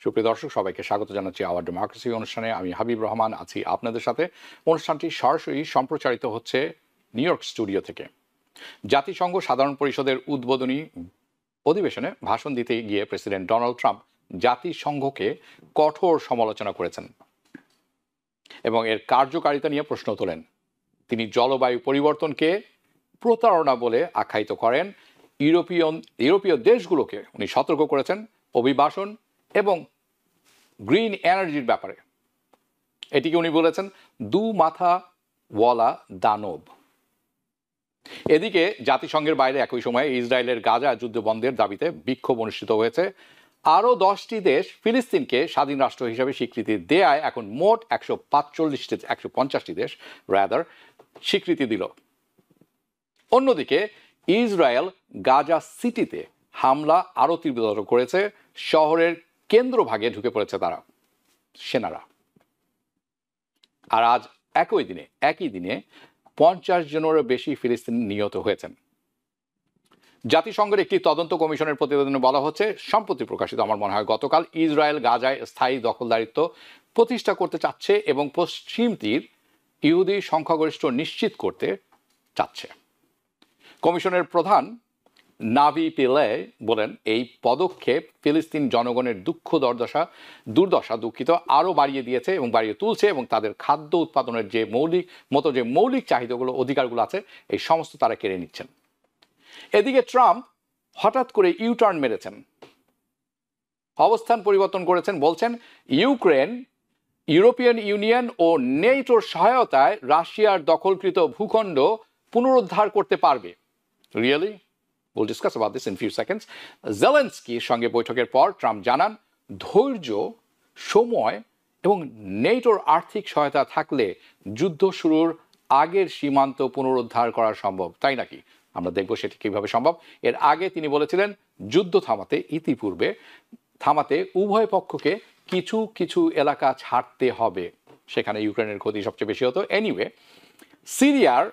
সুপ্রিয় দর্শক, সবাইকে স্বাগত জানাচ্ছি আওয়ার ডেমোক্রেসি অনুষ্ঠানে। আমি হাবিব রহমান আছি আপনাদের সাথে। অনুষ্ঠানটি সরাসরি সম্প্রচারিত হচ্ছে নিউ ইয়র্ক স্টুডিও থেকে। জাতিসংঘ সাধারণ পরিষদের উদ্বোধনী অধিবেশনে ভাষণ দিতে গিয়ে প্রেসিডেন্ট ডোনাল্ড ট্রাম্প জাতিসংঘকে কঠোর সমালোচনা করেছেন এবং এর কার্যকারিতা নিয়ে প্রশ্ন তোলেন। তিনি জলবায়ু পরিবর্তনকে প্রতারণা বলে আখ্যায়িত করেন। ইউরোপীয় দেশগুলোকে উনি সতর্ক করেছেন অভিবাসন এবং গ্রিন এনার্জির ব্যাপারে। এটিকে উনি বলেছেন দু মাথাওয়ালা দানব। এদিকে জাতিসংঘের বাইরে একই সময়ে ইসরায়েলের গাজা যুদ্ধ বন্ধের দাবিতে বিক্ষোভ অনুষ্ঠিত হয়েছে। আরও 10টি দেশ ফিলিস্তিনকে স্বাধীন রাষ্ট্র হিসেবে স্বীকৃতি দেয়ায় এখন মোট 150টি দেশ স্বীকৃতি দিল। অন্যদিকে ইসরায়েল গাজা সিটিতে হামলা আরও তীব্রতর করেছে। শহরের কেন্দ্রভাগে ঢুকে পড়েছে তারা সেনারা। আর আজ একই দিনে 50 জনেরও বেশি ফিলিস্তিনি নিহত হয়েছেন। জাতিসংঘের একটি তদন্ত কমিশনের প্রতিবেদনে বলা হচ্ছে, সম্প্রতি প্রকাশিত আমার মনে হয় গতকাল, ইসরায়েল গাজায় স্থায়ী দখলদারিত্ব প্রতিষ্ঠা করতে চাচ্ছে এবং পশ্চিম তীর ইহুদি সংখ্যাগরিষ্ঠ নিশ্চিত করতে চাচ্ছে। কমিশনের প্রধান নাভি পিলে বলেন, এই পদক্ষেপ ফিলিস্তিন জনগণের দুর্দশা আরও বাড়িয়ে দিয়েছে এবং বাড়িয়ে তুলছে এবং তাদের খাদ্য উৎপাদনের যে মৌলিক চাহিদাগুলো, অধিকারগুলো আছে, এই সমস্ত তারা কেড়ে নিচ্ছেন। এদিকে ট্রাম্প হঠাৎ করে ইউটার্ন মেরেছেন, অবস্থান পরিবর্তন করেছেন। বলছেন ইউক্রেন ইউরোপিয়ান ইউনিয়ন ও নেটোর সহায়তায় রাশিয়ার দখলকৃত ভূখণ্ড পুনরুদ্ধার করতে পারবে। Really? We'll discuss about this in a few seconds. জেলেনস্কির সঙ্গে বৈঠকের পর ট্রাম্প জানান, ধৈর্য, সময় এবং নেটোর আর্থিক সহায়তা থাকলে যুদ্ধ শুরুর আগের সীমান্ত পুনরুদ্ধার করা সম্ভব। তাই নাকি? আমরা দেখব সেটি কিভাবে সম্ভব। এর আগে তিনি বলেছিলেন যুদ্ধ থামাতে উভয় পক্ষকে কিছু কিছু এলাকা ছাড়তে হবে। সেখানে ইউক্রেনের ক্ষতি সবচেয়ে বেশি হতো। এনিওয়ে, সিরিয়ার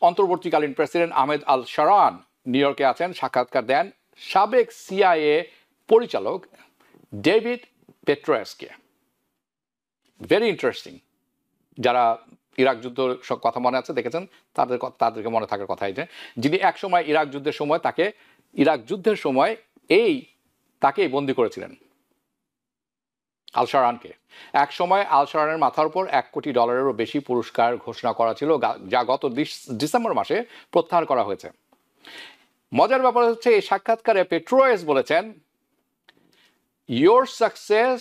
অন্তর্বর্তীকালীন প্রেসিডেন্ট আহমেদ আল শারান নিউ ইয়র্কে আছেন। সাক্ষাৎকার দেন সাবেক সিআইএ পরিচালক ডেভিড পেট্রোয়েসকে। Very interesting. যারা ইরাক যুদ্ধ কথা মনে আছে, দেখেছেন, তাদেরকে মনে থাকার কথা, যিনি একসময় ইরাক যুদ্ধের সময় তাকেই বন্দি করেছিলেন, আল শারানকে। এক সময় আল শারানের মাথার উপর $1 কোটি বেশি পুরস্কার ঘোষণা করা ছিল, যা গত ডিসেম্বর মাসে প্রত্যাহার করা হয়েছে। মজার ব্যাপার হচ্ছে, এই সাক্ষাৎকারে পেট্রোয়েস বলেছেন, your success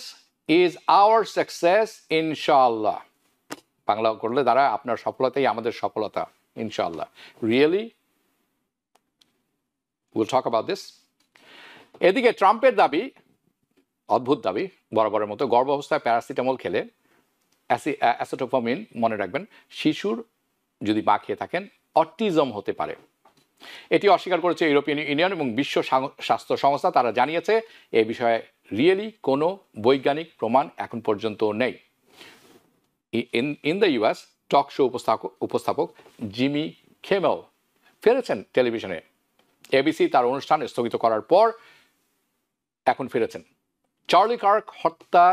is our success ইনশাআল্লাহ। বাংলা করলে দাঁড়ায়, আপনার সফলতাই আমাদের সফলতা ইনশাআল্লাহ। Really? Will talk about this. এদিকে ট্রাম্পের দাবি, অদ্ভুত দাবি বরাবরের মতো, গর্ভাবস্থায় প্যারাসিটামল খেলে, অ্যাসিটোফামিন, মনে রাখবেন, শিশুর যদি মা খেয়ে থাকেন অটিজম হতে পারে। এটি অস্বীকার করেছে ইউরোপিয়ান ইউনিয়ন এবং বিশ্ব স্বাস্থ্য সংস্থা। তারা জানিয়েছে এ বিষয়ে রিয়েলি কোনো বৈজ্ঞানিক প্রমাণ এখন পর্যন্ত নেই। In the US, talk show উপস্থাপক জিমি খেমেল ফিরেছেন টেলিভিশনে। এবিসি তার অনুষ্ঠান স্থগিত করার পর এখন ফিরেছেন। চার্লি কার্ক হত্যা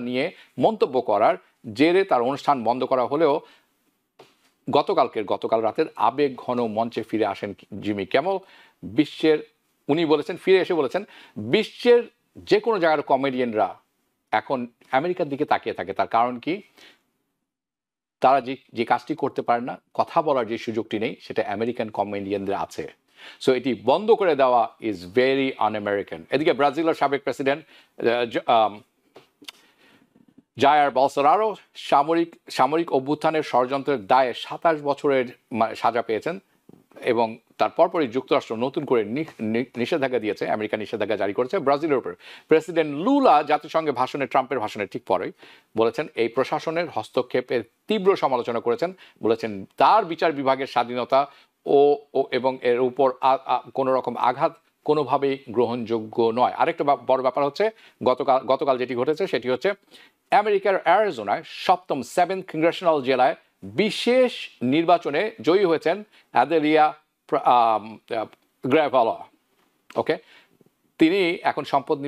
নিয়ে মন্তব্য করার জেরে তার অনুষ্ঠান বন্ধ করা হলেও গতকাল রাতের আবেগ ঘন মঞ্চে ফিরে আসেন জিমি ক্যামেল। ফিরে এসে বলেছেন, বিশ্বের যে কোনো জায়গার কমেডিয়ানরা এখন আমেরিকার দিকে তাকিয়ে থাকে। তার কারণ কি? তারা যে কাজটি করতে পারে না, কথা বলার যে সুযোগটি নেই, সেটা আমেরিকান কমেডিয়ানদের আছে। সো এটি বন্ধ করে দেওয়া ইজ ভেরি আন আমেরিকান। এদিকে ব্রাজিলের সাবেক প্রেসিডেন্ট জায়ার বলসোনারো সামরিক অভ্যুত্থানের ষড়যন্ত্রের দায়ে 27 বছরের সাজা পেয়েছেন এবং তার পরপরই যুক্তরাষ্ট্র নতুন করে নিষেধাজ্ঞা দিয়েছে, আমেরিকা নিষেধাজ্ঞা জারি করেছে ব্রাজিলের উপর। প্রেসিডেন্ট লুলা জাতিসংঘে ট্রাম্পের ভাষণে ঠিক পরেই বলেছেন, এই প্রশাসনের হস্তক্ষেপের তীব্র সমালোচনা করেছেন। বলেছেন তার বিচার বিভাগের স্বাধীনতা এবং এর উপর কোনো রকম আঘাত কোনোভাবেই গ্রহণযোগ্য নয়। আরেকটা বড় ব্যাপার হচ্ছে, গতকাল যেটি ঘটেছে সেটি হচ্ছে আমেরিকার অ্যারিজোনায় 7th কংগ্রেশনাল জেলায় বিশেষ নির্বাচনে জয়ী হয়েছেন অ্যাদেলিয়া গ্র্যাভালা। ওকে, তিনি এখন শপথ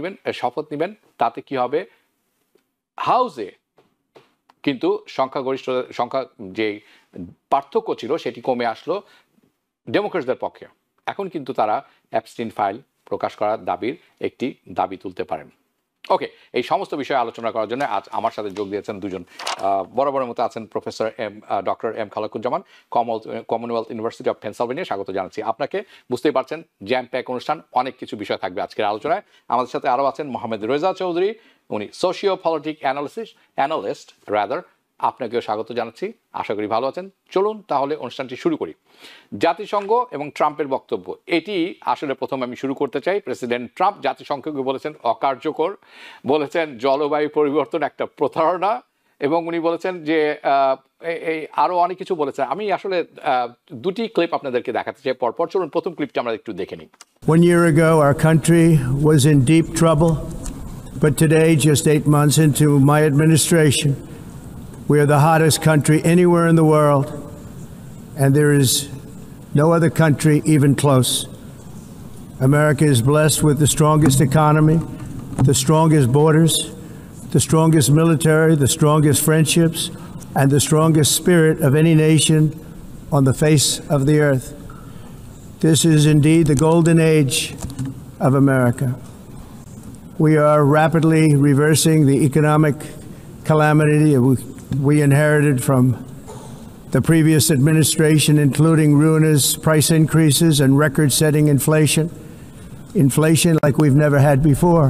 নেবেন, তাতে কি হবে, হাউসে কিন্তু সংখ্যা যে পার্থক্য ছিল সেটি কমে আসলো ডেমোক্রেটসদের পক্ষে। এখন কিন্তু তারা অ্যাবস্টিন ফাইল প্রকাশ করার একটি দাবি তুলতে পারেন। ওকে, এই সমস্ত বিষয়ে আলোচনা করার জন্য আজ আমার সাথে যোগ দিয়েছেন দুজন বরাবরের মতো আছেন professor doctor M Khalequzzaman, Commonwealth University of Pennsylvania. স্বাগত জানাচ্ছি আপনাকে। বুঝতেই পারছেন জ্যাম প্যাক অনুষ্ঠান, অনেক কিছু বিষয় থাকবে আজকের আলোচনায়। আমাদের সাথে আরও আছেন মোহাম্মদ রেজা চৌধুরী, উনি সোশিও পলিটিক অ্যানালিস্ট। আপনাকেও স্বাগত জানাচ্ছি, আশা করি ভালো আছেন। চলুন তাহলে অনুষ্ঠানটি শুরু করি। জাতিসংঘ এবং ট্রাম্পের বক্তব্য, এটি আসলে প্রথম আমি শুরু করতে চাই। প্রেসিডেন্ট ট্রাম্প জাতিসংঘকে বলেছেন অকার্যকর, বলেছেন জলবায়ু পরিবর্তন একটা প্রতারণা, এবং উনি বলেছেন যে এই আরও অনেক কিছু বলেছেন। আমি আসলে দুটি ক্লিপ আপনাদেরকে দেখাতে চাই পরপর। চলুন প্রথম ক্লিপটা আমরা একটু দেখে নিই। 1 year ago, our country was in deep trouble, but today, just 8 months into my administration, we are the hottest country anywhere in the world, and there is no other country even close. America is blessed with the strongest economy, the strongest borders, the strongest military, the strongest friendships, and the strongest spirit of any nation on the face of the earth. This is indeed the golden age of America. We are rapidly reversing the economic calamity we inherited from the previous administration, including ruinous price increases and record-setting inflation like we've never had before.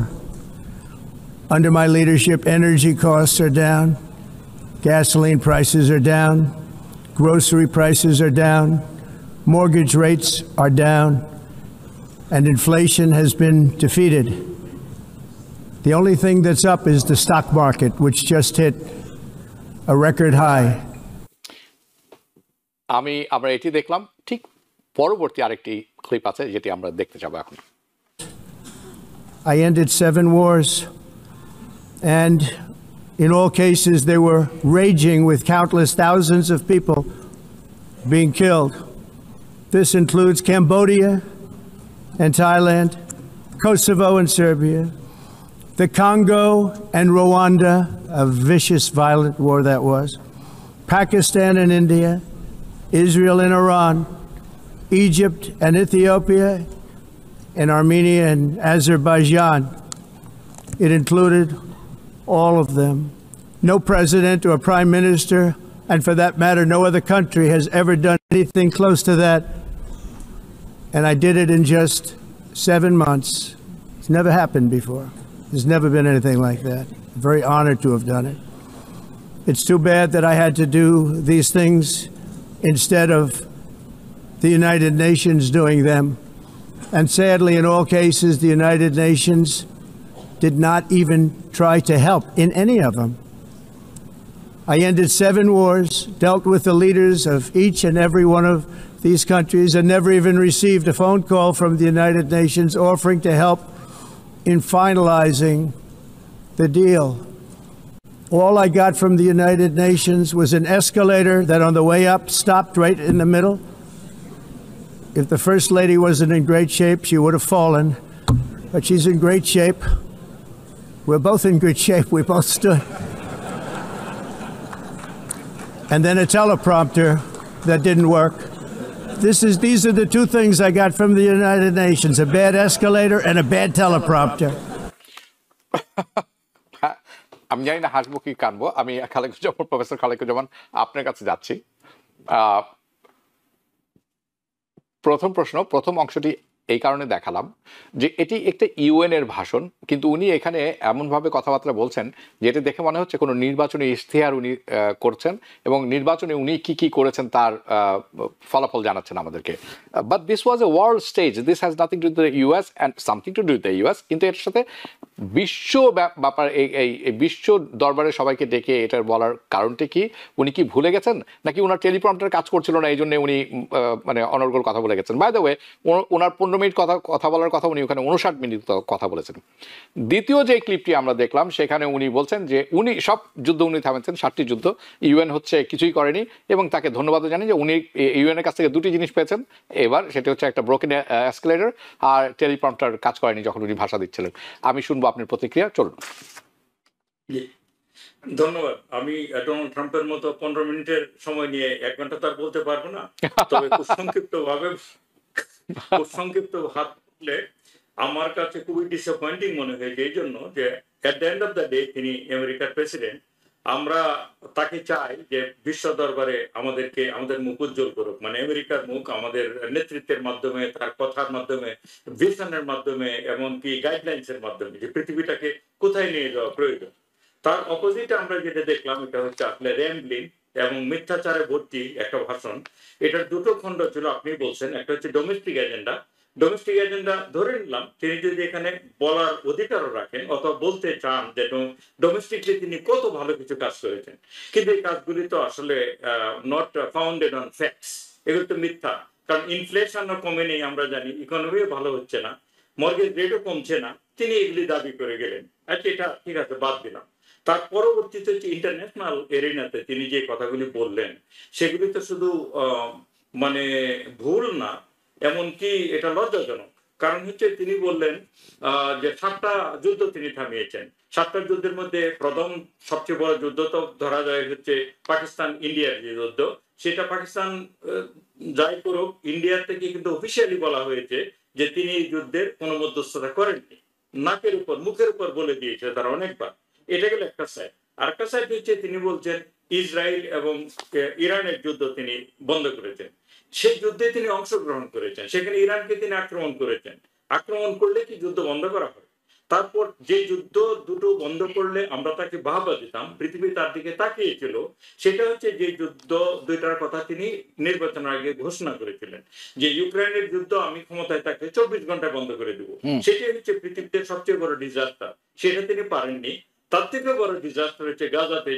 Under my leadership, energy costs are down, gasoline prices are down, grocery prices are down, mortgage rates are down, and inflation has been defeated. The only thing that's up is the stock market, which just hit a record high. আমরা এটি দেখলাম, ঠিক পরবর্তী আরেকটি clip আছে যেটি আমরা দেখতে যাব এখন। I ended 7 wars, and in all cases they were raging with countless thousands of people being killed. This includes Cambodia and Thailand, Kosovo and Serbia, the Congo and Rwanda, a vicious, violent war that was, Pakistan and India, Israel and Iran, Egypt and Ethiopia, and Armenia and Azerbaijan. It included all of them. No president or prime minister, and for that matter, no other country has ever done anything close to that. And I did it in just 7 months. It's never happened before. There's never been anything like that. I'm very honored to have done it. It's too bad that I had to do these things instead of the United Nations doing them. And sadly, in all cases, the United Nations did not even try to help in any of them. I ended 7 wars, dealt with the leaders of each and every one of these countries, and never even received a phone call from the United Nations offering to help in finalizing the deal. All I got from the United Nations was an escalator that on the way up stopped right in the middle. If the First Lady wasn't in great shape, she would have fallen, but she's in great shape. We're both in good shape. We both stood. And then a teleprompter that didn't work. These are the two things I got from the United Nations, a bad escalator and a bad teleprompter. আমি জানি না হাসবো কি কানবো। আমি professor Khalekuzzaman আপনার কাছে যাচ্ছি। প্রথম অংশটি এই কারণে দেখালাম যে এটি একটা ইউএন এর ভাষণ, কিন্তু উনি এখানে এমনভাবে কথাবার্তা বলছেন যেটি দেখে মনে হচ্ছে কোনো নির্বাচনী ইশতেহার উনি করছেন এবং নির্বাচনে উনি কি কি করেছেন তার ফলাফল জানাচ্ছেন আমাদেরকে। But this was a world stage, this has nothing to do the US and something to do the US, কিন্তু এর সাথে বিশ্ব ব্যাপার এই বিশ্ব দরবারে সবাইকে ডেকে এটার বলার কারণটি কি? উনি কি ভুলে গেছেন নাকি ওনার টেলিপ্রম্পটার কাজ করছিল না এই জন্য উনি মানে অনর্গল কথা বলে গেছেন? বাই দ্য ওয়ে ওনার মিনিট কথা বলার কথা, উনি ওখানে 59 মিনিট কথা বলেছেন। দ্বিতীয় যে ক্লিপটি আমরা দেখলাম সেখানে উনি বলছেন যে উনি সব যুদ্ধ উনি থামেছেন, 7টি যুদ্ধ, ইউএন হচ্ছে কিছুই করেনি, এবং তাকে ধন্যবাদ জানি যে উনি ইউএন এর কাছ থেকে 2টি জিনিস পেয়েছেন এবার, সেটা হচ্ছে একটা ব্রোকেন এসকেলেটর আর টেলিপ্রম্পটার কাজ করেনি যখন উনি ভাষা দিচ্ছিলেন। আমি শুনবো আপনার প্রতিক্রিয়া, চলুন। ধন্যবাদ। আমি ডোনাল্ড ট্রাম্পের মতো 15 মিনিটের সময় নিয়ে 1 ঘন্টা তার বলতে পারবো না, তবে খুব সংক্ষিপ্ত ভাবলে আমার কাছে খুবই ডিসঅ্যাপয়েন্টিং মনে হয়েছে এই জন্য যে at the end of the day তিনি আমেরিকার প্রেসিডেন্ট। আমরা তাকে চাই যে বিশ্ব দরবারে আমাদের মুখ উজ্জ্বল করুক, মানে আমেরিকার মুখ আমাদের নেতৃত্বের মাধ্যমে, তার কথার মাধ্যমে, ভিশনের মাধ্যমে, এমনকি গাইডলাইন্স এর মাধ্যমে যে পৃথিবীটাকে কোথায় নিয়ে যাওয়া প্রয়োজন। তার অপোজিটে আমরা যেটা দেখলাম এটা হচ্ছে আসলে র্যাম্বলিং এবং মিথ্যাচারে ভর্তি একটা ভাষণ। এটার 2টো খণ্ড ছিল, আপনি বলছেন একটা হচ্ছে ডোমেস্টিক এজেন্ডা ধরে নিলাম তিনি যদি এখানে বলার অধিকারও রাখেন অথবা বলতে চান যে ডোমেস্টিকলি তিনি কত ভালো কিছু কাজ করেছেন, কিন্তু এই কাজগুলি তো আসলে নট ফাউন্ডেড অন ফ্যাক্টস, এগুলো তো মিথ্যা। কারণ ইনফ্লেশনও কমে নেই, আমরা জানি ইকোনমিও ভালো হচ্ছে না, মর্গেজ রেটও কমছে না, তিনি এগুলি দাবি করে গেলেন। আচ্ছা, এটা ঠিক আছে, বাদ দিলাম। তার পরবর্তীতে হচ্ছে ইন্টারন্যাশনাল এরিনাতে তিনি যে কথাগুলি বললেন সেগুলি তো শুধু মানে ভুল না, এমনকি এটা লজ্জাজনক। কারণ হচ্ছে তিনি বললেন যে 7টা যুদ্ধ তিনি থামিয়েছেন। 7টা যুদ্ধের মধ্যে প্রথম সবচেয়ে বড় যুদ্ধ তো ধরা যায় হচ্ছে পাকিস্তান ইন্ডিয়ার যে যুদ্ধ, সেটা পাকিস্তান যাই করুক, ইন্ডিয়ার থেকে কিন্তু অফিসিয়ালি বলা হয়েছে যে তিনি এই যুদ্ধের কোনো মধ্যস্থতা করেননি, নাকের উপর মুখের উপর বলে দিয়েছে তারা অনেকবার। এটা গেল একটা সাইড। আর একটা সাইড হচ্ছে তিনি বলছেন ইসরায়েল এবং ইরানের যুদ্ধ তিনি বন্ধ করেছেন, সেই যুদ্ধে তিনি অংশগ্রহণ করেছেন, সেখানে ইরানকে তিনি আক্রমণ করেছেন। আক্রমণ করলে কি যুদ্ধ বন্ধ করা হয়? তারপর যে যুদ্ধ দুটো বন্ধ করলে আমরা তাকে বাহবা দিতাম, পৃথিবী তার দিকে তাকিয়েছিল, সেটা হচ্ছে যে যুদ্ধ 2টার কথা তিনি নির্বাচনের আগে ঘোষণা করেছিলেন যে ইউক্রেনের যুদ্ধ আমি ক্ষমতায় থাকলে 24 ঘন্টায় বন্ধ করে দেবো। সেটাই হচ্ছে পৃথিবীতে সবচেয়ে বড় ডিজাস্টার, সেটা তিনি পারেননি। তার থেকে বড় ডিজাস্টার হচ্ছে গাজাতে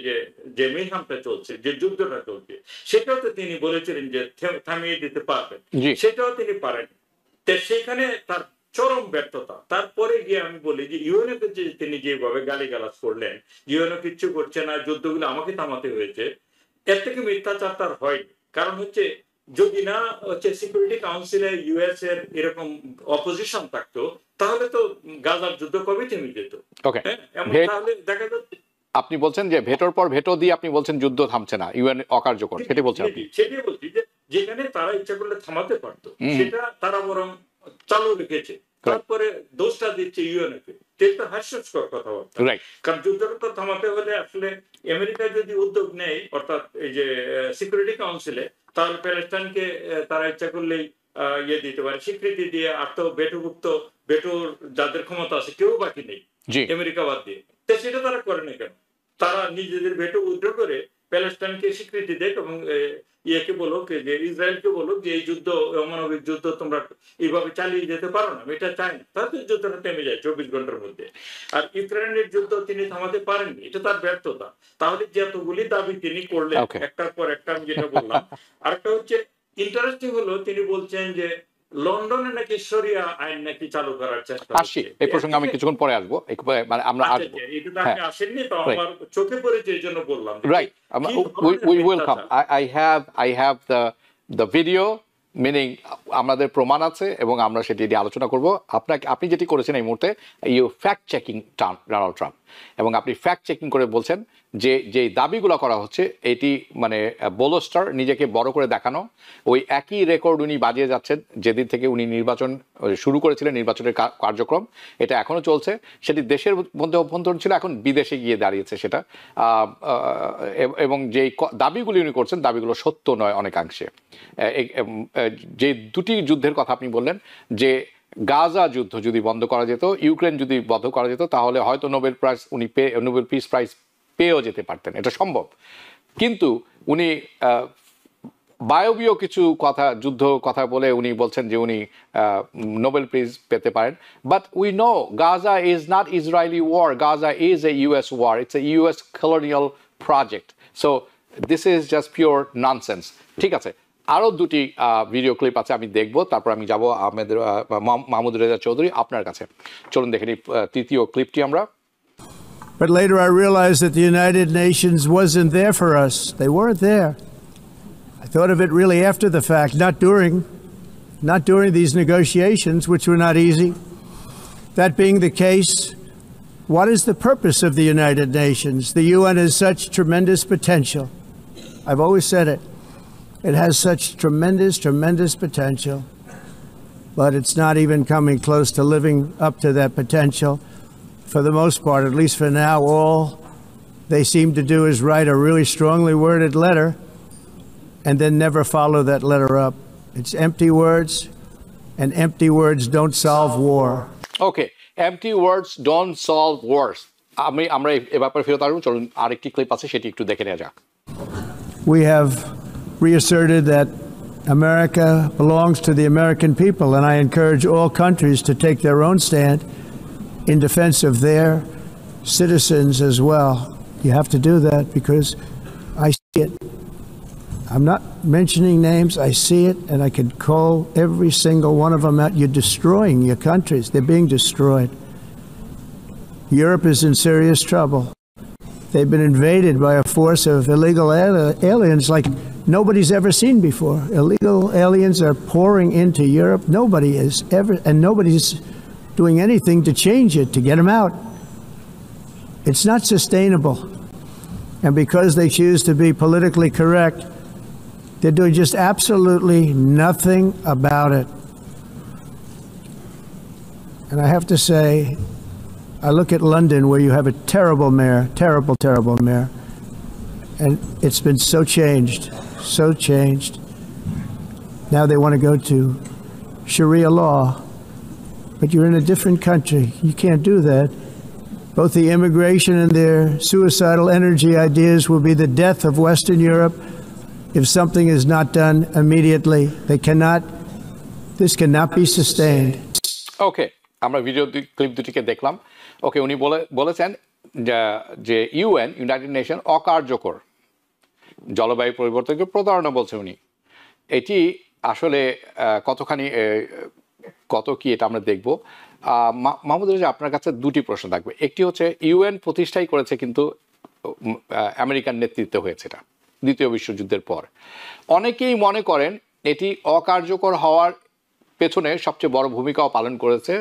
যে মেহামটা চলছে, যে যুদ্ধটা চলছে, সেটাও তো তিনি বলেছিলেন যে থামিয়ে দিতে পারবেন, সেটাও তিনি পারেন। সেখানে তার চরম ব্যর্থতা। তারপরে গিয়ে আমি বলি যে ইউএনএকে যে তিনি যেভাবে গালিগালাজ করলেন, ইউএনও কিচ্ছু করছে না, যুদ্ধগুলো আমাকে থামাতে হয়েছে, এর থেকে মিথ্যাচার তার হয়নি। কারণ হচ্ছে যদি না হচ্ছে সিকিউরিটি কাউন্সিলে ইউএস এর এরকম অপোজিশন থাকতো, তাহলে তো গাজার যুদ্ধ কবে থেমে যেত। তাহলে দেখা যাচ্ছে আপনি বলছেন যে ভেটোর পর ভেটো দিয়ে আপনি বলছেন যুদ্ধ থামছে না, ইউএন অকার্যকর, সেটাই বলছেন আপনি। সেটাই বলছি যে যেখানে তারা ইচ্ছা করলে থামাতে পারতো, সেটা তারা বরং চালু রেখেছে, তারপরে দোষটা দিচ্ছে ইউএনএকে। এটা হাস্যস্কর কথাবার্তা। কারণ যুদ্ধটা তো থামাতে হলে আসলে আমেরিকা যদি উদ্যোগ নেয়, অর্থাৎ এই যে সিকিউরিটি কাউন্সিলে, তাহলে প্যালেস্টাইনকে তারা ইচ্ছা করলেই ইয়ে দিতে পারে, স্বীকৃতি দিয়ে। আর তো ভেটোর যাদের ক্ষমতা আছে কেউ বাকি নেই আমেরিকা বাদ দিয়ে, তো সেটা তারা করে না কেন? তারা নিজেদের ভেটো উইথড্র করে প্যালেস্টাইনকে স্বীকৃতি দেখ এবং ইয়েকে বলো যে ইসরায়েলকে বলো যে এই যুদ্ধ, অমানবিক যুদ্ধ তোমরা এইভাবে চালিয়ে যেতে পারো না, এটা চাই না। তাহলে যুদ্ধটা থেমে যায় 24 ঘন্টার মধ্যে। আর ইউক্রেনের যুদ্ধ তিনি থামাতে পারেননি, এটা তার ব্যর্থতা। তাহলে যতগুলি দাবি তিনি করলেন একটার পর একটা, আমি যেটা বললাম। আরেকটা হচ্ছে ইন্টারেস্টিং হলো তিনি বলছেন যে লন্ডনে নাকি শরিয়া আইন নাকি চালু করার চেষ্টা হচ্ছে। এই প্রসঙ্গে আমি কিছুক্ষণ পরে আসবো, মানে আমরা আসবো। এটা আমি আসেননি, তো আমার চোখে পড়েছে, এই জন্য বললাম। Right, we will come. I have the video, meaning আমাদের প্রমাণ আছে এবং আমরা সেটি নিয়ে আলোচনা করব। আপনি যেটি করেছেন এই মুহূর্তে, you fact checking Donald Trump, এবং আপনি ফ্যাক্ট চেকিং করে বলছেন যে দাবিগুলো করা হচ্ছে এটি মানে বোলস্টার, নিজেকে বড় করে দেখানো। ওই একই রেকর্ড উনি বাজিয়ে যাচ্ছেন যেদিন থেকে উনি নির্বাচন শুরু করেছিলেন, নির্বাচনের কার্যক্রম এটা এখনও চলছে। সেটি দেশের মধ্যে অভ্যন্তরীণ ছিল, এখন বিদেশে গিয়ে দাঁড়িয়েছে সেটা। এবং যেই দাবিগুলি উনি করছেন, দাবিগুলো সত্য নয় অনেকাংশে। যে 2টি যুদ্ধের কথা আপনি বললেন, যে গাজা যুদ্ধ যদি বন্ধ করা যেত, ইউক্রেন যদি বন্ধ করা যেত, তাহলে হয়তো নোবেল পিস প্রাইজ পেয়েও যেতে পারতেন, এটা সম্ভব। কিন্তু উনি বায়বীয় কিছু যুদ্ধ কথা বলে উনি বলছেন যে উনি নোবেল প্রাইজ পেতে পারেন। But we know Gaza is not Israeli war, Gaza is a US war, it's a US colonial project. So this is just pure nonsense. ঠিক আছে, আরও দুটি ভিডিও ক্লিপ আছে, আমি দেখব, তারপর আমি যাব আমাদের মাহমুদ রেজা চৌধুরী আপনার কাছে। চলুন দেখে নিই তৃতীয় ক্লিপটি আমরা। But later I realized that the United Nations wasn't there for us. They weren't there. I thought of it really after the fact, not during these negotiations, which were not easy. That being the case, what is the purpose of the United Nations? The UN has such tremendous potential. I've always said it. It has such tremendous potential, but it's not even coming close to living up to that potential. For the most part, at least for now, all they seem to do is write a really strongly worded letter and then never follow that letter up. It's empty words, and empty words don't solve war. Okay, empty words don't solve wars. আমরা এ ব্যাপারে ফেরত আসবো, চলুন আরেকটি clip আছে সেটি একটু দেখে নেওয়া যাক। We have reasserted that America belongs to the American people, and I encourage all countries to take their own stand in defense of their citizens as well. You have to do that because I see it. I'm not mentioning names. I see it, and I can call every single one of them out. You're destroying your countries. They're being destroyed. Europe is in serious trouble. They've been invaded by a force of illegal aliens like nobody's ever seen before. Illegal aliens are pouring into Europe. Nobody's doing anything to change it, to get them out. It's not sustainable. And because they choose to be politically correct, they're doing just absolutely nothing about it. And I have to say, I look at London where you have a terrible mayor, terrible mayor. And it's been so changed. Now they want to go to Sharia law. But you're in a different country. You can't do that. Both the immigration and their suicidal energy ideas will be the death of Western Europe if something is not done immediately. This cannot be sustained. ওকে, আমরা video clip দুটিকে দেখলাম। ওকে, উনি বলেছেন যে UN, United nation অকার্যকর, জলবায়ু পরিবর্তনকে প্রতারণা বলছে উনি। এটি আসলে কত কি এটা আমরা দেখব। মাহমুদ রেজা, আপনার কাছে দুটি প্রশ্ন থাকবে। একটি হচ্ছে ইউএন প্রতিষ্ঠাই করেছে কিন্তু আমেরিকার নেতৃত্বে হয়েছে এটা দ্বিতীয় বিশ্বযুদ্ধের পর। অনেকেই মনে করেন এটি অকার্যকর হওয়ার পেছনে সবচেয়ে বড় ভূমিকাও পালন করেছে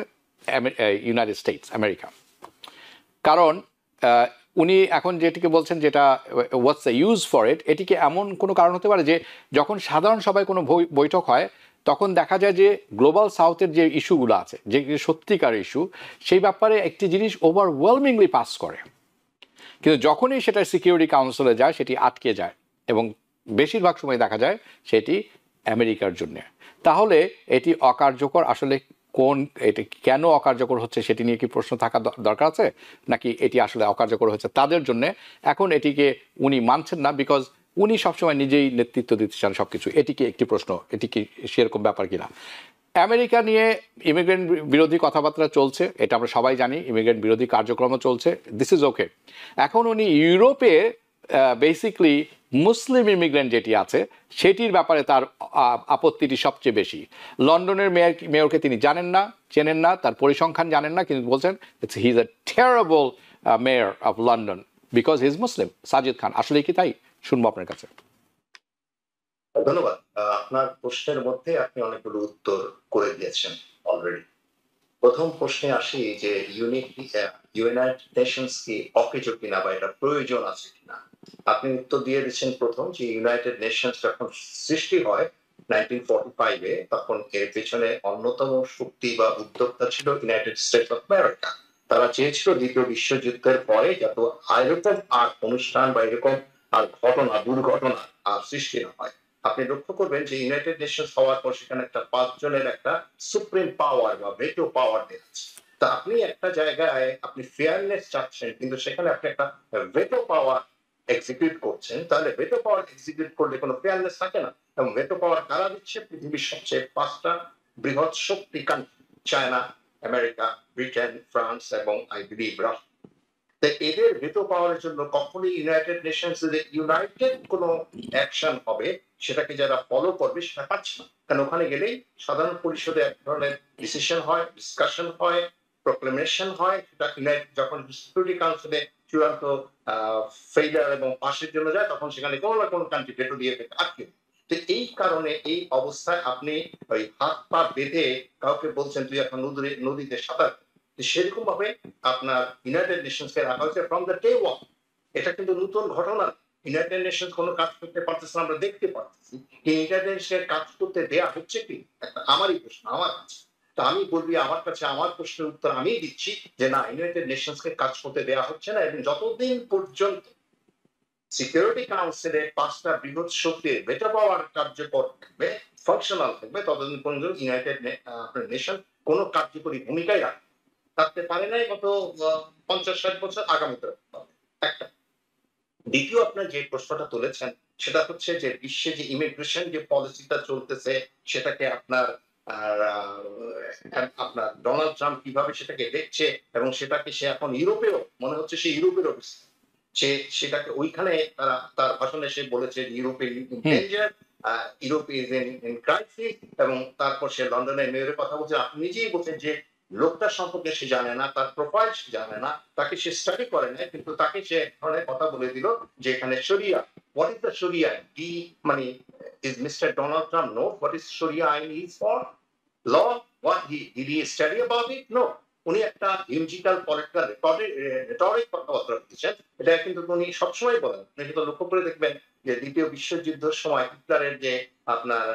ইউনাইটেড স্টেটস, আমেরিকা। কারণ উনি এখন যেটিকে বলছেন, যেটা what's the use for it, এটিকে এমন কোনো কারণ হতে পারে যে যখন সাধারণ সভায় কোনো বৈঠক হয় তখন দেখা যায় যে গ্লোবাল সাউথের যে ইস্যুগুলো আছে, যে সত্যিকার ইস্যু, সেই ব্যাপারে একটি জিনিস ওভারওয়েলমিংলি পাস করে, কিন্তু যখনই সেটা সিকিউরিটি কাউন্সিলে যায় সেটি আটকে যায় এবং বেশিরভাগ সময় দেখা যায় সেটি আমেরিকার জন্য। তাহলে এটি অকার্যকর আসলে এটি কেন অকার্যকর হচ্ছে সেটি নিয়ে কি প্রশ্ন থাকা দরকার আছে, নাকি এটি আসলে অকার্যকর হচ্ছে তাদের জন্য? এখন এটিকে উনি মানছেন না বিকজ উনি সবসময় নিজেই নেতৃত্ব দিতে চান সব কিছু। এটি কি একটি প্রশ্ন, এটি কি সেরকম ব্যাপার কিনা? আমেরিকা নিয়ে ইমিগ্রেন্ট বিরোধী কথাবার্তা চলছে, এটা আমরা সবাই জানি, ইমিগ্রেন্ট বিরোধী কার্যক্রমও চলছে, দিস ইজ ওকে। এখন উনি ইউরোপে বেসিকলি মুসলিম ইমিগ্রেন্ট যেটি আছে সেটির ব্যাপারে তার আপত্তিটি সবচেয়ে বেশি। লন্ডনের মেয়রকে তিনি চেনেন না, তার পরিসংখ্যান জানেন না, কিন্তু বলছেন he is a terrible mayor of London because he is Muslim. Sajid Khan, আসলে কি তাই? শুনবো আপনার কাছে। ধন্যবাদ। আপনার প্রশ্নের মধ্যে আপনি অনেকগুলো উত্তর করে দিয়েছেন অলরেডি। প্রথম প্রশ্নে আসি যে ইউনাইটেড নেশনস কি অকেজো কিনা বা এটা প্রয়োজন আছে কিনা। আপনি উত্তর দিয়ে দিচ্ছেন প্রথম যে ইউনাইটেড নেশনস যখন সৃষ্টি হয় 1945-এ, তখন এর পেছনে অন্যতম শক্তি বা উদ্যোক্তা ছিল ইউনাইটেড স্টেটস অফ আমেরিকা। তারা চেয়েছিল দ্বিতীয় বিশ্বযুদ্ধের পরে যাতে এরকম আর অনুষ্ঠান বা এরকম আর দুর্ঘটনা আর সৃষ্টি না হয়। আপনি লক্ষ্য করবেন যে ইউনাইটেড নেশনস হওয়ার পর সেখানে একটা 5 জনের একটা সুপ্রিম পাওয়ার বা ভেটো পাওয়ার দিচ্ছে। তা আপনি একটা জায়গায় আপনি ফেয়ারনেস চাচ্ছেন, কিন্তু সেখানে আপনি একটা ভেটো পাওয়ার এক্সিকিউট করছেন, তাহলে ভেটো পাওয়ার এক্সিকিউট করলে কোনো ফেয়ারনেস থাকে না। এবং ভেটো পাওয়ার কারা দিচ্ছে? পৃথিবীর সবচেয়ে 5টা বৃহৎ শক্তি country, China, America, Britain, France এবং আই বিলিভ রাশিয়া। তো এদের ভেটো পাওয়ার জন্য কখনোই ইউনাইটেড নেশনস যে ইউনাইটেড কোনো অ্যাকশন হবে সেটাকে যারা ফলো করবে সেটা পাচ্ছে না, কারণ ওখানে গেলেই সাধারণ পরিষদে এক ধরনের ডিসিশন হয়, ডিসকাশন হয়, প্রোক্লেমেশন হয়, সেটা যখন সিকিউরিটি কাউন্সিলে চূড়ান্ত ফেইলিয়ার এবং পাশের জন্য যায় তখন সেখানে কোনো না কোনো কান্ট্রি ভেটো দিয়ে আটকে। তো এই কারণে এই অবস্থায় আপনি ওই হাত পা বেঁধে কাউকে বলছেন তুই এখন নদীতে সাঁতার, সেরকম ভাবে আপনার ইউনাইটেড নেশনসকে রাখা হয়েছে ফ্রম দ্য ডে ওয়ান। এটা কিন্তু নতুন ঘটনা। ইউনাইটেড নেশনস কোনো কাজ করতে পারতেছে না, আমরা দেখতে পাচ্ছি। ইউনাইটেড নেশনসের কাজ করতে দেয়া হচ্ছে কি, আমারই প্রশ্ন আমার কাছে। তো আমি বলবি আমার কাছে আমার প্রশ্নের উত্তর আমি দিচ্ছি যে না, ইউনাইটেড নেশনসকে কাজ করতে দেয়া হচ্ছে না, এবং যতদিন পর্যন্ত সিকিউরিটি কাউন্সিলে 5টা বৃহৎ শক্তির ভেটো পাওয়ার কার্যকর থাকবে, ফাংশনাল থাকবে, ততদিন পর্যন্ত ইউনাইটেড নেশন কোনো কার্যকরী ভূমিকাই রাখবে থাকতে পারে নাই গত 50-60 বছর, আগামীতে একটা। দ্বিতীয় আপনার যে প্রশ্নটা তুলেছেন সেটা হচ্ছে যে বিশ্বে যে ইমিগ্রেশন যে পলিসিটা চলতেছে সেটাকে আপনার আপনার ডোনাল্ড ট্রাম্প কিভাবে সেটাকে দেখছে, এবং সেটাকে সে এখন ইউরোপেও মনে হচ্ছে সে ইউরোপের সে সেটাকে ওইখানে তার ভাষণে সে বলেছে Europe is in danger, Europe is in crisis, এবং তারপর সে লন্ডনের মেয়রের কথা বলছে। আপনি নিজেই বলছেন যে লোকটার সম্পর্কে সে জানে না, তার প্রোফাইল সে জানে না, তাকে সে স্টাডি করে না, কিন্তু তাকে সে এক ধরনের কথা বলে দিল যে এখানে শরিয়া, হোয়াট ইজ দ্য শরিয়া ডি, মানে is mister Donald Trump no what is শরিয়া আইন is for law, what did he study about it? No. উনি একটা হিউজিক্যাল পলিটিক্যাল রেটরিক কথাবার্তা বলছেন, এটা কিন্তু উনি সবসময় বলেন। আপনি কিন্তু লক্ষ্য করে দেখবেন যে দ্বিতীয় বিশ্বযুদ্ধের সময় হিটলারের যে আপনার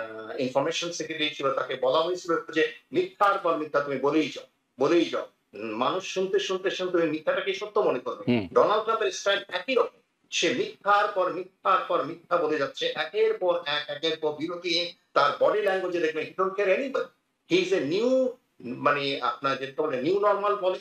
ইনফরমেশন সেক্রেটারি ছিল তাকে বলা হয়েছিল যে মিথ্যার পর মিথ্যা তুমি বলেই যাও, মানুষ শুনতে শুনতে শুনতে ওই মিথ্যাটাকে সত্য মনে করবে। ডোনাল্ড ট্রাম্পের স্টাইল একই রকম, সে মিথ্যার পর মিথ্যা বলে যাচ্ছে, একের পর বিরতি। তার বডি ল্যাঙ্গুয়েজে দেখবেন হি don't care anybody, he is a new, মানে আপনার যেটা বলে নিউ নর্মাল বলে,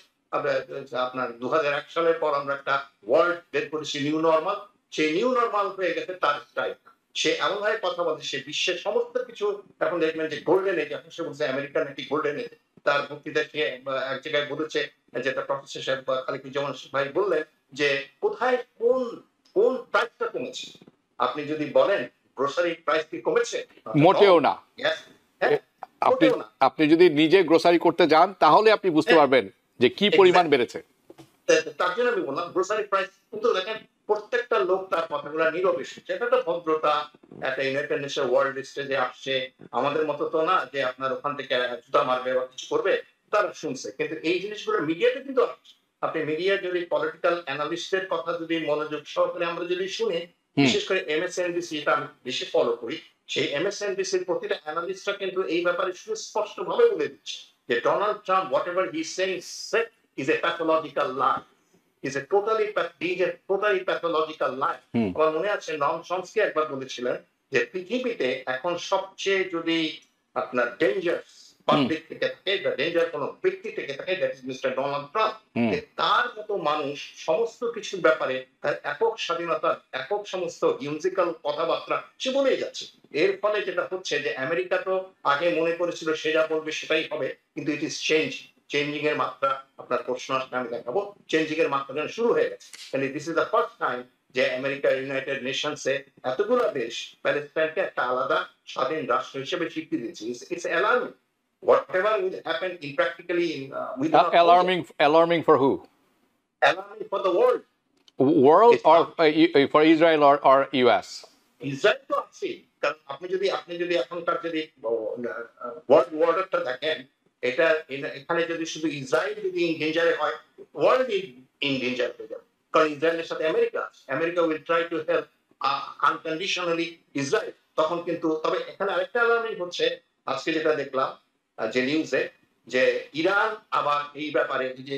আপনার 2001 সালের পর আমরা একটা ওয়ার্ড বের করেছি নিউ নর্মাল, সেই নিউ নর্মাল হয়ে গেছে তার স্টাইল। সে এমন ভাবে কথা বলে, সে বিশ্বের সমস্ত কিছু এখন দেখবেন যে গোল্ডেন এজ, এখন সে বলছে আমেরিকান একটি গোল্ডেন এজ। তার বক্তৃতা সে এক জায়গায় বলেছে, যেটা প্রফেসর সাহেব খালিকুজ্জামান ভাই বললেন যে কোথায় কোন প্রাইসটা কমেছে, আপনি যদি বলেন গ্রোসারি প্রাইস কি কমেছে? মোটেও না। আপনি যদি নিজে গ্রোসারি করতে যান তাহলে আপনি বুঝতে পারবেন যে কি পরিমাণ বেড়েছে। তার জন্য আমি বললাম গ্রোসারি প্রাইস, কিন্তু দেখেন প্রত্যেকটা লোক তার কথাগুলো নীরবে শুনছে, এটা একটা ভদ্রতা, একটা ইউনাইটেড নেশন ওয়ার্ল্ড স্টেজে আসছে, আমাদের মতো তো না যে আপনার ওখান থেকে জুতা মারবে বা কিছু করবে, তারা শুনছে। কিন্তু এই জিনিসগুলো মিডিয়াতে কিন্তু আসছে। আপনি মিডিয়া যদি পলিটিক্যাল অ্যানালিস্টের কথা যদি মনোযোগ সহকারে আমরা যদি শুনি, বিশেষ করে MSNBC, এটা আমি বেশি ফলো করি, সেই MSNBCর প্রতিটা অ্যানালিস্টরা কিন্তু এই ব্যাপারে সুস্পষ্ট ভাবে বলে দিচ্ছে যে Donald Trump what ever he saying is a pathological lie, is a totally pathological lie. আমার মনে আছে নম চমস্কি একবার বলেছিলেন যে পৃথিবীতে এখন সবচেয়ে যদি আপনার ডেঞ্জারাস পাবলিক থেকে থাকে, ডেঞ্জার কোন ব্যক্তি থেকে থাকে, that is mister Donald Trump. তার মতো মানুষ সমস্ত কিছুর ব্যাপারে তার একক স্বাধীনতা, একক সমস্ত মিউজিক্যাল কথাবার্তা সে বলেই যাচ্ছে। এর ফলে যেটা হচ্ছে যে আমেরিকা তো আগে মনে করেছিল সে যা বলবে সেটাই হবে, কিন্তু ইট ইজ চেঞ্জিং এর মাত্রা, আপনার প্রশ্ন আসলে আমি দেখাবো, চেঞ্জিং এর মাত্রা শুরু হয়ে গেছে। This is the first time যে আমেরিকা ইউনাইটেড নেশনসে এতগুলো দেশ প্যালেস্টাইনকে একটা আলাদা স্বাধীন রাষ্ট্র হিসেবে স্বীকৃতি দিচ্ছে। It's alarming whatever will happen in practically in alarming for who? Alarming for the world or for Israel or US? Israel তো আছে, কারণ আপনি যদি এখনকার যদি ওয়ার্ল্ড ওয়ার্ডারটা দেখেন, এটা এখানে যদি শুধু ইসরায়েল যদি ইন ডেঞ্জারে হয়, ওয়ার্ল্ড ইন ডেঞ্জার হয়ে যাবে, কারণ ইসরায়েলের সাথে America will try to help unconditionally Israel. তখন কিন্তু তবে এখানে আরেকটা অ্যালার্মিং হচ্ছে, আজকে যেটা দেখলাম যে নিউজে, যে ইরান আবার এই ব্যাপারে যে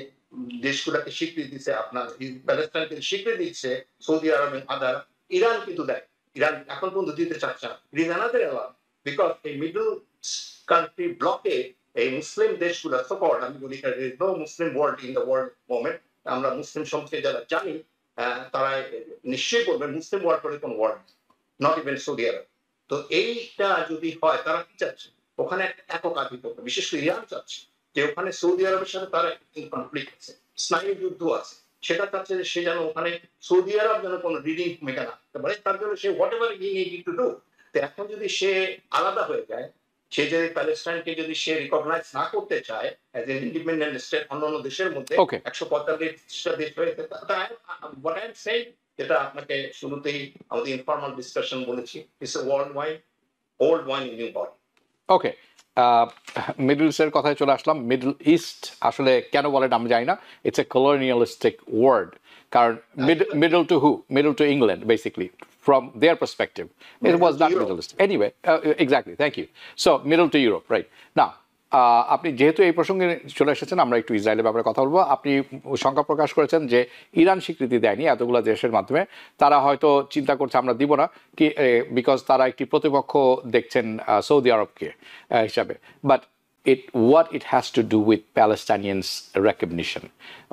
দেশগুলোকে স্বীকৃতি দিচ্ছে, আপনার প্যালেস্টাইনকে স্বীকৃতি দিচ্ছে, সৌদি আরব এবং আদার, ইরান কিন্তু দেয়, ইরান এখন পর্যন্ত দিতে চাচ্ছে না। It is another alarm, because এই মিডল কান্ট্রি ব্লকে এই মুসলিম দেশগুলো সো-কল্ড, আমি বলি there is no Muslim world in the world moment, আমরা মুসলিম সম্পর্কে যারা জানি তারা নিশ্চয়ই বলবেন মুসলিম ওয়ার্ল্ড বলে কোন ওয়ার্ল্ড, নট ইভেন সৌদি আরব। তো এইটা যদি হয়, তারা কি চাচ্ছে, ওখানে একটা একক আধিপত্য, বিশেষ করে ইরান চাচ্ছে যে ওখানে সৌদি আরবের সাথে তার কনফ্লিক্ট আছে, স্নায়ু যুদ্ধ আছে, সেটা চাচ্ছে যে সে যেন ওখানে সৌদি আরব যেন কোনো রিলিফ মেকে না থাকতে পারে, তার জন্য say what ever he need to do. তো এখন যদি সে আলাদা হয়ে যায়, সে যদি প্যালেস্টাইনকে যদি সে রিকগনাইজ না করতে চায় অ্যাজ এ ইন্ডিপেন্ডেন্ট স্টেট অন্যান্য দেশের মধ্যে, ওকে 145টা দেশ হয়েছে, হোয়াট আই এম সেইং, যেটা আপনাকে শুরুতেই আমাদের ইনফর্মাল ডিসকাশন বলেছি, it's a world wide old wine in new body. Okay, middle ইস্টের কথায় চলে আসলাম। মিডল ইস্ট আসলে কেন বলেন আমি জানি না, ইটস এ কলোনিয়ালিস্টিক ওয়ার্ড, কারণ middle to who, middle to England basically from their perspective. It was not Middle East. Anyway, exactly, thank you. So, middle to Europe, right. Now, আপনি যেহেতু এই প্রসঙ্গে চলে এসেছেন, আমরা একটু ইসরায়েলের ব্যাপারে কথা বলবো। আপনি শঙ্কা প্রকাশ করেছেন যে ইরান স্বীকৃতি দেয়নি এতগুলো দেশের মাধ্যমে, তারা হয়তো চিন্তা করছে আমরা দিব না, কি বিকজ তারা একটি প্রতিপক্ষ দেখছেন সৌদি আরবকে হিসাবে। But what it has to do with Palestinians' recognition.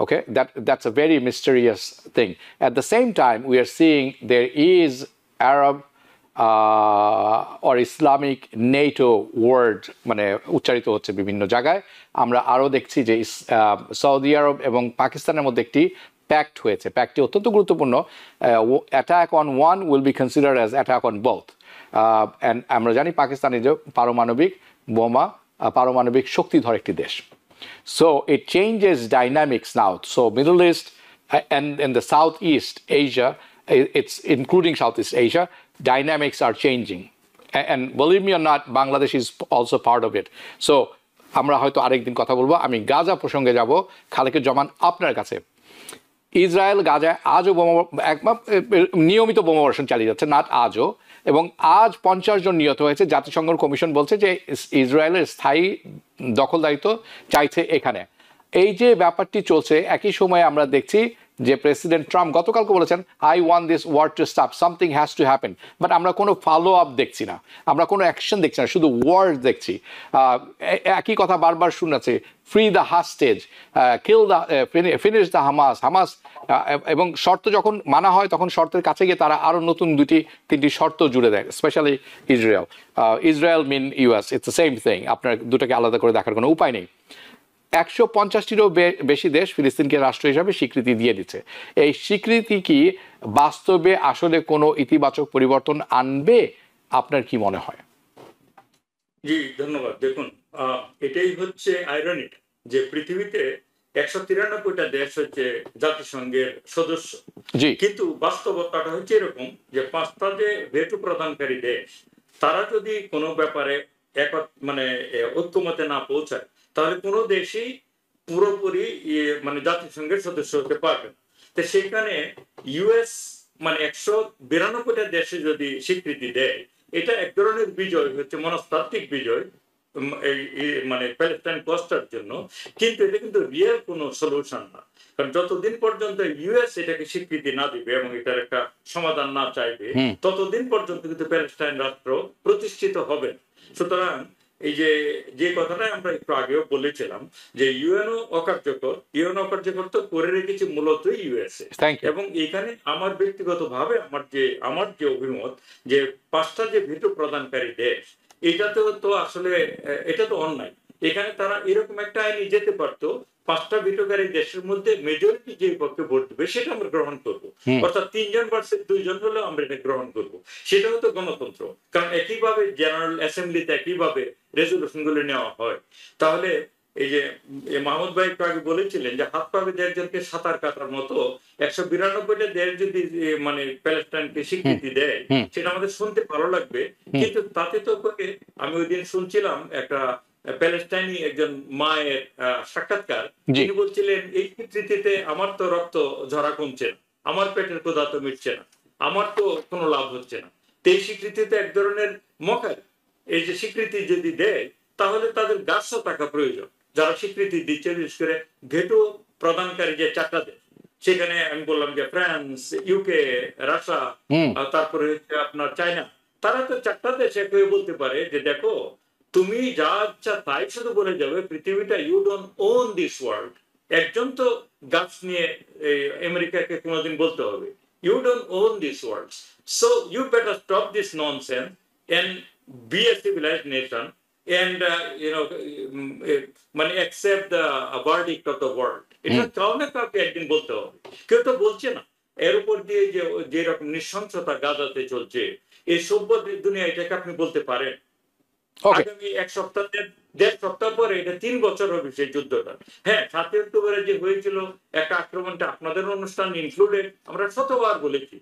Okay, that's a very mysterious thing. At the same time, we are seeing there is Arab or Islamic NATO word মানে উচ্চারিত হচ্ছে বিভিন্ন জায়গায়। আমরা আরও দেখছি যে সৌদি আরব এবং পাকিস্তানের মধ্যে একটি প্যাক্ট হয়েছে। প্যাক্টটি অত্যন্ত গুরুত্বপূর্ণ। Attack on one will be considered as attack on both. And আমরা জানি পাকিস্তানি যে পারমাণবিক শক্তিধর একটি দেশ। So it changes dynamics now. So Middle East and the Southeast Asia, it's including Southeast Asia, dynamics are changing. And believe me or not, Bangladesh is also part of it. So আমরা হয়তো আরেকদিন কথা বলবো। আমি গাজা প্রসঙ্গে যাব। খালেকুজ্জামান, আপনার কাছে ইসরায়েল গাজায় আজও নিয়মিত বোমাবর্ষণ চালিয়ে যাচ্ছে, নাট আজও, এবং আজ 50 জন নিহত হয়েছে। জাতিসংঘ কমিশন বলছে যে ইসরায়েলের স্থায়ী দখলদারিত্ব চাইছে এখানে। এই যে ব্যাপারটি চলছে, একই সময়ে আমরা দেখছি যে প্রেসিডেন্ট ট্রাম্প গতকালকে বলেছেন I want this war to stop, something has to happen. But আমরা কোনো ফলো আপ দেখছি না, আমরা কোনো অ্যাকশন দেখছি না, শুধু ওয়ার্ড দেখছি। একই কথা বারবার শোনাচ্ছে, free the hostage, kill the, finish the Hamas. এবং শর্ত যখন মানা হয় তখন শর্তের কাছে গিয়ে তারা আরও নতুন 2-3টি শর্ত জুড়ে দেয়, specially Israel mean US, it's the same thing. আপনার দুটোকে আলাদা করে দেখার কোনো উপায় নেই। 150টিরও বেশি দেশ ফিলিস্তিনকে রাষ্ট্র হিসাবে স্বীকৃতি দিয়ে দিচ্ছে। এই স্বীকৃতি কি বাস্তবে আসলে কোনো ইতিবাচক পরিবর্তন আনবে, আপনার কি মনে হয়? জি, ধন্যবাদ। দেখুন, এটাই হচ্ছে আইরনিক যে পৃথিবীতে 193টা দেশ হচ্ছে জাতিসংঘের সদস্য, কিন্তু বাস্তবতাটা হচ্ছে এরকম যে 5টা যে ভেটো প্রদানকারী দেশ, তারা যদি কোনো ব্যাপারে মানে ঐক্যমতে না পৌঁছায়, তাহলে কোনো দেশই পুরোপুরি মানে জাতিসংঘের সদস্য হতে পারবে না। তো সেখানে ইউএস মানে 192টা দেশে যদি স্বীকৃতি দেয়, এটা এক ধরনের বিজয় হচ্ছে, মনস্তাত্ত্বিক বিজয় মানে প্যালেস্টাইন কস্টার জন্য। কিন্তু এটা কিন্তু রিয়েল কোনো সলিউশন না, কারণ যতদিন পর্যন্ত ইউএস এটাকে স্বীকৃতি না দিবে এবং এটার একটা সমাধান না চাইবে, ততদিন পর্যন্ত কিন্তু প্যালেস্টাইন রাষ্ট্র প্রতিষ্ঠিত হবে। সুতরাং এই যে কথাটা আমরা একটু আগেও বলেছিলাম যে ইউএনও অকার্যকর তো করে রেখেছে মূলত ইউএসএ। এবং এখানে আমার ব্যক্তিগতভাবে আমার যে অভিমত যে 5টা যে ভেটো প্রদানকারী দেশ, এটাতেও তো আসলে এটা তো অন্যায়। এখানে তারা এরকম একটা আইনে যেতে পারতো, 5টা ভেটোকারী দেশের মধ্যে মেজরিটি যে পক্ষে ভোট দেবে সেটা আমরা গ্রহণ করব, অর্থাৎ 3 জন ভার্সেস 2 জন হলেও আমরা এটা গ্রহণ করব। সেটা হতো গণতন্ত্র, কারণ একইভাবে জেনারেল অ্যাসেম্বলিতে একইভাবে রেজলিউশন গুলো নেওয়া হয়। তাহলে এই যে মাহমুদ ভাই একটু আগে বলেছিলেন যে হাত পা বেঁধে একজনকে সাঁতার কাটার মতো 192টা দেশ যদি মানে প্যালেস্টাইনকে স্বীকৃতি দেয়, সেটা আমাদের শুনতে ভালো লাগবে, কিন্তু তাতে তো আমি ওই দিন শুনছিলাম একটা প্যালেস্টাইনি একজন মায়ের সাক্ষাৎকার, তিনি বলছিলেন এই স্বীকৃতিতে আমার তো রক্ত ঝরা কমছে না, আমার পেটের ক্ষুধা তো মিটছে না, আমার তো কোনো লাভ হচ্ছে না। এই স্বীকৃতিতে এক ধরনের মকারি। এই যে স্বীকৃতি যদি দেয়, তাহলে তাদের 150 টাকা প্রয়োজন যারা স্বীকৃতি দিচ্ছে, বিশেষ করে ভেটো প্রদানকারী যে 4টা দেশ, সেখানে আমি বললাম যে ফ্রান্স, ইউকে, রাশিয়া, তারপরে হচ্ছে আপনার চায়না, তারা তো 4টা দেশ একই বলতে পারে যে দেখো তুমি যা ইচ্ছা তাই শুধু বলে যাবে, পৃথিবীটা you don't own this world. একজন তো গাছ নিয়ে আমেরিকাকে কোনোদিন বলতে হবে you don't own this world, so you better stop this nonsense and be a civilized nation and মানে accept the verdict of the world. এটা কাউ না কাউকে একদিন বলতে হবে, কেউ তো বলছে না। এর উপর দিয়ে যে রকম নৃশংসতা গাজাতে চলছে, এই সভ্য দুনিয়া এটাকে আপনি বলতে পারেন? আগামী এক সপ্তাহ দেড় সপ্তাহ পরে এটা 3 বছর হবে সেই যুদ্ধটা। হ্যাঁ, 7 অক্টোবরে যে হয়েছিল একটা আক্রমণটা আপনাদের অনুষ্ঠান ইনক্লুডেড, আমরা শতবার বলেছি।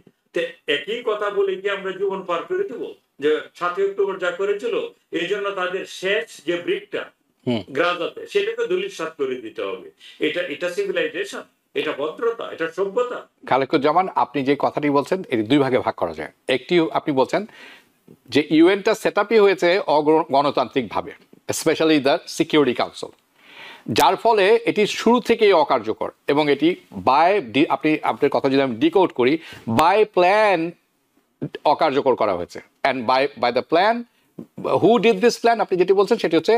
একই কথা বলে কি আমরা জীবন পার করে দেব? যে 7 অক্টোবর যা করেছিল এই জন্য তাদের শেষ যে ব্রিকটা গাজাতে সেটাকে ধূলিসাৎ করে দিতে হবে। এটা সিভিলাইজেশন, এটা ভদ্রতা, এটা সভ্যতা। খালেকুজ্জামান, আপনি যে কথাটি বলছেন এর দুই ভাগে ভাগ করা যায়। একটি আপনি বলছেন যে ইউএনটা সেট আপই হয়েছে অগণতান্ত্রিকভাবে, স্পেশালি দ্য সিকিউরিটি কাউন্সিল, যার ফলে এটি শুরু থেকেই অকার্যকর এবং এটি আপনার কথা যদি আমি ডিকোড করি, বাই প্ল্যান অকার্যকর করা হয়েছে। And by the plan, who did this plan? আপনি যেটি বলছেন সেটি হচ্ছে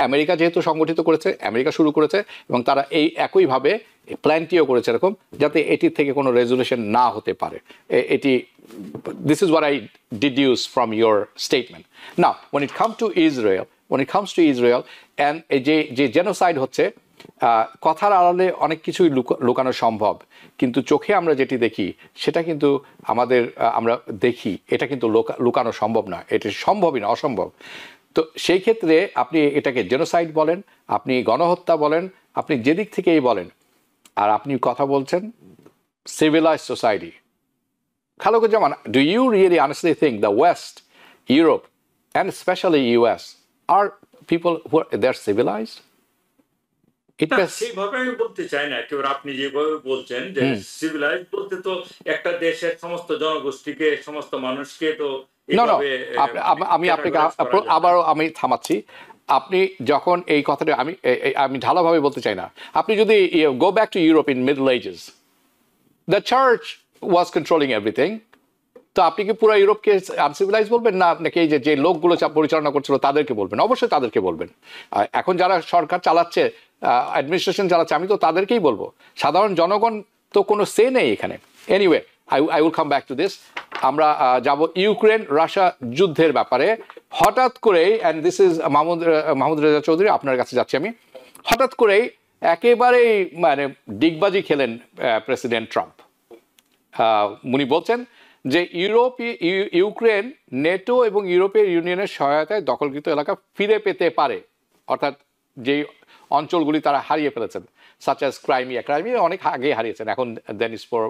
আমেরিকা যেহেতু সংগঠিত করেছে, আমেরিকা শুরু করেছে এবং তারা এই একইভাবে প্ল্যানটিও করেছে এরকম যাতে এটির থেকে কোনো রেজুলেশন না হতে পারে। এটি this is what I deduce from your statement. Now when it comes to Israel and যে জেনোসাইড হচ্ছে, কথার আড়ালে অনেক কিছুই লুকানো সম্ভব, কিন্তু চোখে আমরা যেটি দেখি সেটা কিন্তু আমরা দেখি, এটা কিন্তু লুকানো সম্ভব না, এটা সম্ভবই না, অসম্ভব। তো সেই ক্ষেত্রে আপনি এটাকে জেনোসাইড বলেন, আপনি গণহত্যা বলেন, আপনি যেদিক থেকেই বলেন, আর আপনি কথা বলছেন civilized society. Khalekuzzaman, do you really honestly think the West, Europe, and especially US are people who they're civilized? সেইভাবে আমি বলতে চাই না। একেবারে আপনি যেভাবে বলছেন যে সিভিলাইজ বলতে তো একটা দেশের সমস্ত জনগোষ্ঠীকে, সমস্ত মানুষকে তো আমি আপনাকে আবারও আমি থামাচ্ছি। আপনি যখন এই কথাটা আমি ঢালাভাবে বলতে চাই না। আপনি যদি go back to Europe in middle ages, the church was controlling everything. তো আপনি কি পুরো ইউরোপকে আনসিভিলাইজ বলবেন, না আপনাকে যে লোকগুলো পরিচালনা করছিল তাদেরকে বলবেন? অবশ্যই তাদেরকে বলবেন। এখন যারা সরকার চালাচ্ছে, অ্যাডমিনিস্ট্রেশন চালাচ্ছে, আমি তো তাদেরকেই বলবো। সাধারণ জনগণ তো কোনো সে নেই এখানে। Anyway, I will come back to this. আমরা যাব ইউক্রেন রাশিয়া যুদ্ধের ব্যাপারে। হঠাৎ করেই, and this is Mahmud Reza Chowdhury, আপনার কাছে যাচ্ছি আমি। হঠাৎ করেই একেবারেই ডিগবাজি খেলেন প্রেসিডেন্ট ট্রাম্প। উনি বলছেন যে ইউক্রেন নেটো এবং ইউরোপীয় ইউনিয়নের সহায়তায় দখলকৃত এলাকা ফিরে পেতে পারে, অর্থাৎ যে অঞ্চলগুলি তারা হারিয়ে ফেলেছেন, সাচ অ্যাজ ক্রাইমিয়া অনেক আগে হারিয়েছেন, এখন দেনিসপোর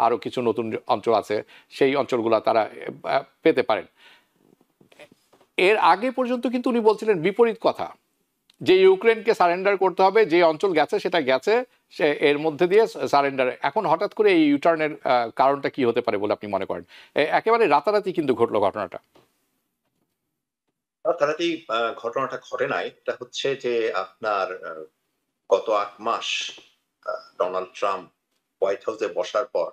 আরও কিছু নতুন অঞ্চল আছে, সেই অঞ্চলগুলো তারা পেতে পারেন। এর আগে পর্যন্ত কিন্তু উনি বলছিলেন বিপরীত কথা, যে ইউক্রেনকে সারেন্ডার করতে হবে, যে অঞ্চল গেছে সেটা গেছে, সে এর মধ্যে দিয়ে সারেন্ডার। এখন হঠাৎ করে এই ইউটার্নের কারণটা কি হতে পারে বলে আপনি মনে করেন? একেবারে রাতারাতি কিন্তু ঘটলো ঘটনাটা। রাতারাতি ঘটনাটা ঘটে নাই। এটা হচ্ছে যে আপনার গত 8 মাস ডোনাল্ড ট্রাম্প হোয়াইট হাউসে বসার পর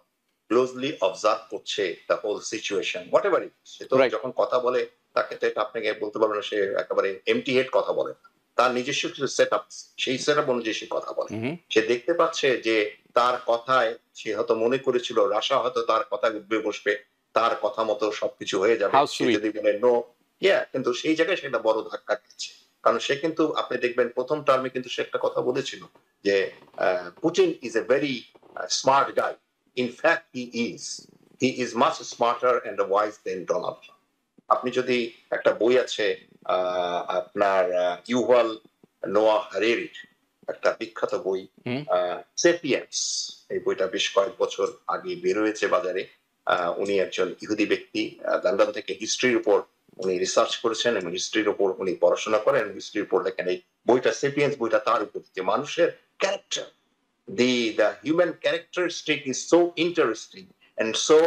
ক্লোজলি অবজার্ভ করছে the whole situation, whatever it. সে তো যখন কথা বলে তাকে তো এটা আপনাকে বলতে পারবেন না সে একেবারে এমটি হেড কথা বলে, তার নিজস্ব কিছু সেট আপ, সেই সেট আপ অনুযায়ী সে কথা বলে। সে দেখতে পাচ্ছে যে তার কথায় সে হয়তো মনে করেছিল রাশিয়া হয়তো তার কথা উঠবে বসবে, তার কথা মতো সবকিছু হয়ে যাবে, সে যদি বলে নো, কিন্তু সেই জায়গায় সেটা বড় ধাক্কা খেয়েছে। কারণ সে কিন্তু আপনি দেখবেন প্রথম টার্মে কিন্তু সে একটা কথা বলেছিল যে Putin is a very smart guy, in fact he is much smarter and wise than Donald Trump. আপনি যদি একটা বই আছে আপনার ইউভাল নোয়া হারারির একটা বিখ্যাত বই সেপিয়েন্স, এই বইটা বেশ কয়েক বছর আগে বের হয়েছে বাজারে। উনি একজন ইহুদি ব্যক্তি, লন্ডন থেকে হিস্ট্রির উপর উনি রিসার্চ করেছেন এবং হিস্ট্রির উপর উনি পড়াশোনা করেন, হিস্ট্রির উপর লেখেন। এই বইটা সেপিয়েন্স বইটা তার উপর, যে মানুষের character, the human characteristic is so interesting and so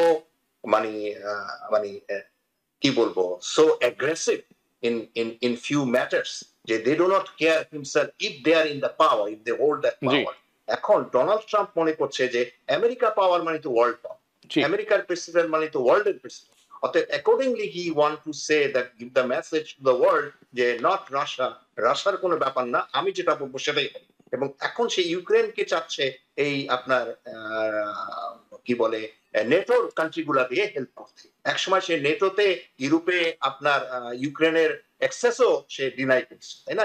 কি বলবো, so aggressive in few matters যে they do not care himself if they are in the power, if they hold that power. এখন Donald Trump মনে করছে যে America পাওয়ার মানে তো world পাওয়ার, আমেরিকার প্রেসিডেন্ট মানে তো ওয়ার্ল্ডের প্রেসিডেন্ট। অতএব accordingly he want to say that, give the message to the world যে নট রাশিয়ার কোনো ব্যাপার না, আমি যেটা বলবো সেটাই হবে। এবং এখন সে ইউক্রেনকে চাচ্ছে এই আপনার কি বলে নেটোর কান্ট্রি গুলা দিয়ে হেল্প করতে। একসময় সে নেটোতে ইউরোপে আপনার ইউক্রেনের এক্সেসও সে ডিনাই করছে, তাই না?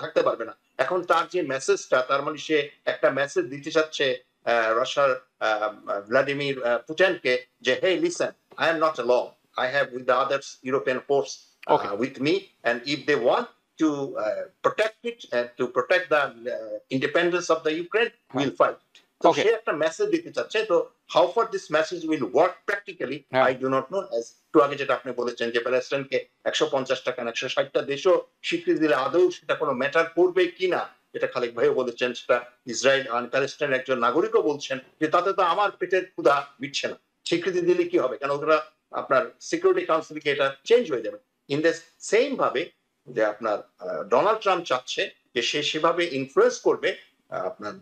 থাকতে পারবে না। এখন তার যে মেসেজটা, তার মানে সে একটা মেসেজ দিতে চাচ্ছে রাশিয়ার ভ্লাদিমির পুতিনকে যে hey listen, I am not alone, I have with the others European force Okay. with me, and if they want to protect it and to protect the independence of the Ukraine, we'll fight. So Okay. সে একটা message দিতে চাচ্ছে। তো how far this message will work practically, হ্যাঁ। I do not know. As একটু আগে যেটা আপনি বলেছেন যে প্যালেস্টাইনকে 150 টাকা 160টা দেশও স্বীকৃতি দিলে আদৌ সেটা কোনো ম্যাটার করবে কিনা, এটা খালেক ভাইও বলেছেন, সেটা ইসরায়েল আর প্যালেস্টাইনের একজন নাগরিকও বলছেন যে তাতে তো আমার পেটের ক্ষুধা মিটছে না, স্বীকৃতি দিলে কি হবে, কারণ ওরা আপনার সিকিউরিটি কাউন্সিলকে এটা চেঞ্জ হয়ে যাবে। ইন দ্য সেম ভাবে যে আপনার ডোনাল্ড ট্রাম্প চাচ্ছে যে সে সেভাবে ইনফ্লুয়েন্স করবে আপনার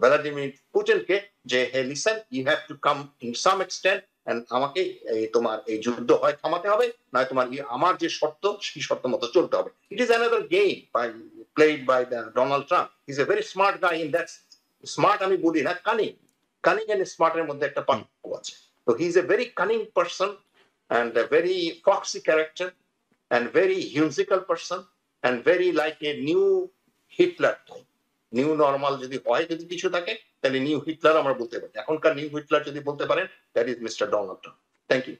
ভ্লাদিমির পুতিনকে যে hey listen, you have to come in some extent, and আমাকে তোমার এই যুদ্ধ হয় থামাতে হবে, নয় তোমার আমার যে শর্ত সেই শর্ত মতো চলতে হবে। ইট is another game played by the Donald Trump. He's a very smart guy in that. Smart আমি বলি না, কানিং, কানিং এন্ড স্মার্টের মধ্যে একটা পার্থক্য আছে। So he is a very cunning person and a very foxy character and very whimsical person and very like a new Hitler type. New normal যদি হয়, যদি কিছু থাকে, তাহলে নিউ হিটলার আমরা বলতে পারি। এখনকার নিউ হিটলার যদি বলতে পারেন, that is mister Donald Trump. Thank you.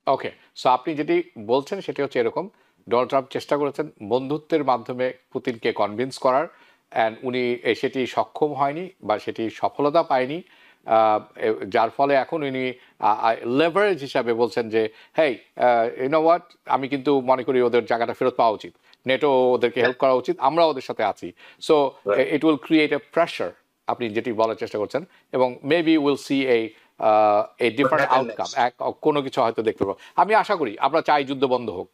Okay, so আপনি যেটি বলছেন সেটি হচ্ছে এরকম, ডোনাল্ড ট্রাম্প চেষ্টা করেছেন বন্ধুত্বের মাধ্যমে পুতিনকে কনভিন্স করার, অ্যান্ড উনি সেটি সক্ষম হয়নি বা সেটি সফলতা পায়নি, যার ফলে এখন উনি লেভারেজ হিসাবে বলছেন যে হেই ইউ নো হোয়াট, আমি কিন্তু মনে করি ওদের জায়গাটা ফেরত পাওয়া উচিত, নেটো ওদেরকে হেল্প করা উচিত, আমরা ওদের সাথে আছি। So it will create a pressure, আপনি যেটি বলার চেষ্টা করছেন, এবং maybe will see a different outcome, কোনো কিছু হয়তো দেখতে পাবো। আমি আশা করি, আমরা চাই যুদ্ধ বন্ধ হোক,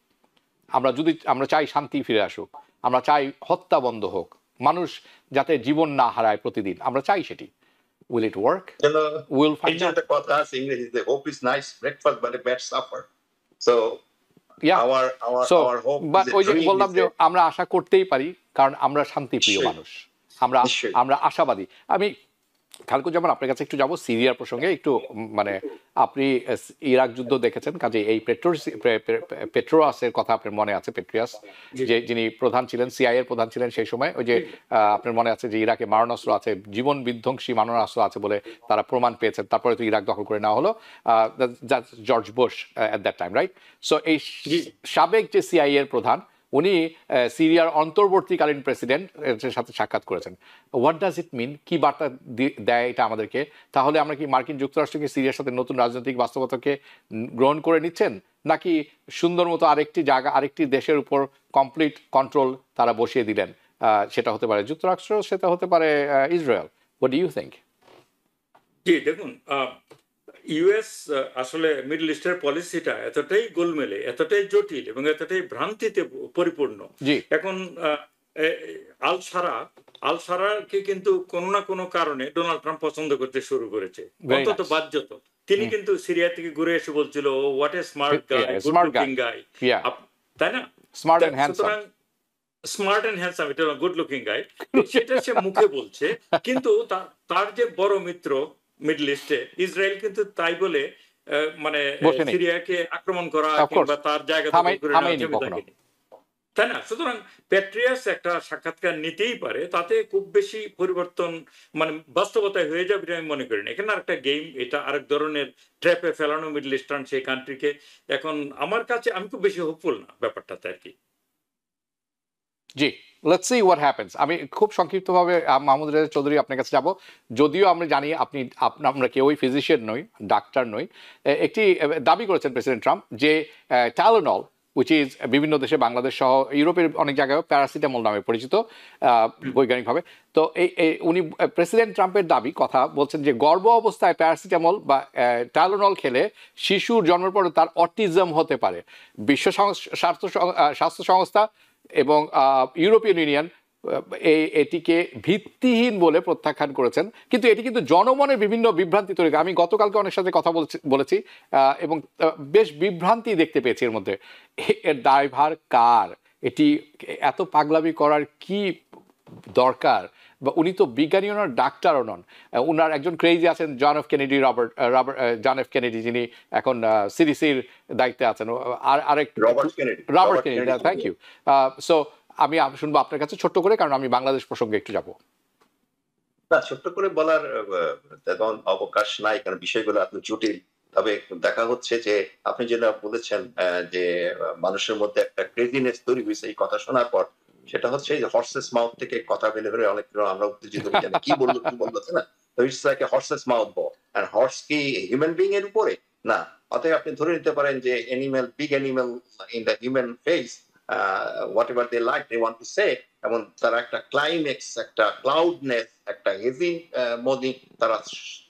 আমরা চাই শান্তি ফিরে আসুক, আমরা চাই হত্যা বন্ধ হোক, মানুষ যাতে জীবন না হারায় প্রতিদিন, আমরা চাই সেটি। Will it work? We'll find out. The কথা আছে ইংরেজিতে, hope is nice breakfast but a bad supper. So Yeah. our hope but is a ওই যে dream বললাম is যে a- আমরা আশা করতেই পারি, কারণ আমরা শান্তিপ্রিয় নিশ্চয়ই। মানুষ, নিশ্চয়ই। আমরা আশাবাদী। আমি খালকুজ্জামান আপনার কাছে একটু যাব সিরিয়ার প্রসঙ্গে একটু, মানে আপনি ইরাক যুদ্ধ দেখেছেন, কাজে এই পেট্রোয়াসের কথা আপনার মনে আছে, পেট্রিয়াস যে যিনি প্রধান ছিলেন, সিআইএর প্রধান ছিলেন সেই সময়, ওই যে আপনার মনে আছে যে ইরাকে মারণাস্ত্র আছে, জীবন বিধ্বংসী মারণাস্ত্র আছে বলে তারা প্রমাণ পেয়েছেন, তারপরে তো ইরাক দখল করে নেওয়া হলো, George Bush at that time, right? So এই সাবেক যে সিআইএর প্রধান, উনি সিরিয়ার অন্তর্বর্তীকালীন প্রেসিডেন্টের সাথে সাক্ষাৎ করেছেন। হোয়াট ডাজ ইট মিন? কি বার্তা দেয় এটা আমাদেরকে? তাহলে আমরা কি মার্কিন যুক্তরাষ্ট্রকে সিরিয়ার সাথে নতুন রাজনৈতিক বাস্তবতাকে গ্রহণ করে নিচ্ছেন, নাকি সুন্দর মতো আরেকটি জায়গা, আরেকটি দেশের উপর কমপ্লিট কন্ট্রোল তারা বসিয়ে দিলেন? সেটা হতে পারে যুক্তরাষ্ট্র, সেটা হতে পারে Israel. What do you think? জি দেখুন, ইউএস আসলে মিডল ইস্টের পলিসিটা এতটাই গোলমেলে, এতটাই জটিল এবং এতটাই ভ্রান্তিতে পরিপূর্ণ। জি। এখন আল সারাকে কিন্তু কোনো না কোনো কারণে ডোনাল্ড ট্রাম্প পছন্দ করতে শুরু করেছে, অন্তত বাহ্যত। তিনি কিন্তু সিরিয়া থেকে ঘুরে এসে বলছিল, oh what a smart guy, good looking guy, তাই না? Smart and handsome. Smart and handsome, এটা গুড লুকিং গাই, সেটা সে মুখে বলছে, কিন্তু তার যে বড় মিত্র মিডল ইস্টে ইসরায়েল কিন্তু তাই বলে মানে সিরিয়াকে আক্রমণ করা কিংবা তার জায়গা দখল করে নেওয়া, তাই না? সুতরাং প্যাট্রিয়াস একটা সাক্ষাৎকার নিতেই পারে, তাতে খুব বেশি পরিবর্তন মানে বাস্তবতায় হয়ে যাবে আমি মনে করি না। এখানে আরেকটা গেম, এটা আরেক ধরনের ট্র্যাপে ফেলানো মিডল ইস্টার্ন সেই কান্ট্রিকে। এখন আমার কাছে আমি খুব বেশি হোপফুল না ব্যাপারটাতে আর কি। জি, লেটস সি হোয়াট হ্যাপেন্স। আমি খুব সংক্ষিপ্তভাবে মাহমুদ রেজা চৌধুরী আপনার কাছে যাব। যদিও আমরা জানি আমরা কেউই ফিজিশিয়ান নই, ডাক্তার নই, একটি দাবি করেছেন প্রেসিডেন্ট ট্রাম্প যে টাইলেনল, উইচ ইজ বিভিন্ন দেশে, বাংলাদেশ সহ ইউরোপের অনেক জায়গায় প্যারাসিটামল নামে পরিচিত বৈজ্ঞানিকভাবে। তো উনি প্রেসিডেন্ট ট্রাম্পের দাবি কথা বলছেন যে গর্ভ অবস্থায় প্যারাসিটামল বা টাইলেনল খেলে শিশুর জন্মের পরে তার অটিজম হতে পারে। বিশ্ব স্বাস্থ্য সংস্থা এবং ইউরোপিয়ান ইউনিয়ন এটিকে ভিত্তিহীন বলে প্রত্যাখ্যান করেছেন, কিন্তু এটি কিন্তু জনমনের বিভিন্ন বিভ্রান্তি তৈরি করে। আমি গতকালকে অনেক সাথে কথা বলেছি এবং বেশ বিভ্রান্তি দেখতে পেয়েছি এর মধ্যে। এর দায়ভার কার? এটি এত পাগলামি করার কি দরকার বা উনি তো বিজ্ঞানী ওনার ডাক্তারও নন। ওনার একজন ক্রেজি আছেন John F Kennedy, John F Kennedy, যিনি এখন সিডিসির দায়িত্বে আছেন। আর আরেক Robert Kennedy, thank you. So আমি শুনবো আপনার কাছে ছোট্ট করে, কারণ আমি বাংলাদেশ প্রসঙ্গে একটু যাব। না, ছোট্ট করে বলার তেমন অবকাশ নাই, কারণ বিষয়গুলো এত জটিল। তবে দেখা হচ্ছে যে আপনি যেটা বলেছেন যে মানুষের মধ্যে একটা ক্রেজিনেস তৈরি হয়েছে এই কথা শোনার পর, সেটা হচ্ছে যে হর্সেস মাউথ থেকে কথা বের হয়ে অনেক আমরা উত্তেজিত হয়ে যাই, কি বললো কি বললো, তাই না? তো it's like a horses mouth বল। আর হর্স কি হিউম্যান বিং এর উপরে? না। অতএব আপনি ধরে নিতে পারেন যে animal, big animal in the human face, whatever they like they want to say, এবং তারা একটা ক্লাইম্যাক্স, একটা ক্লাউডনেস, একটা হেভি মোদি তারা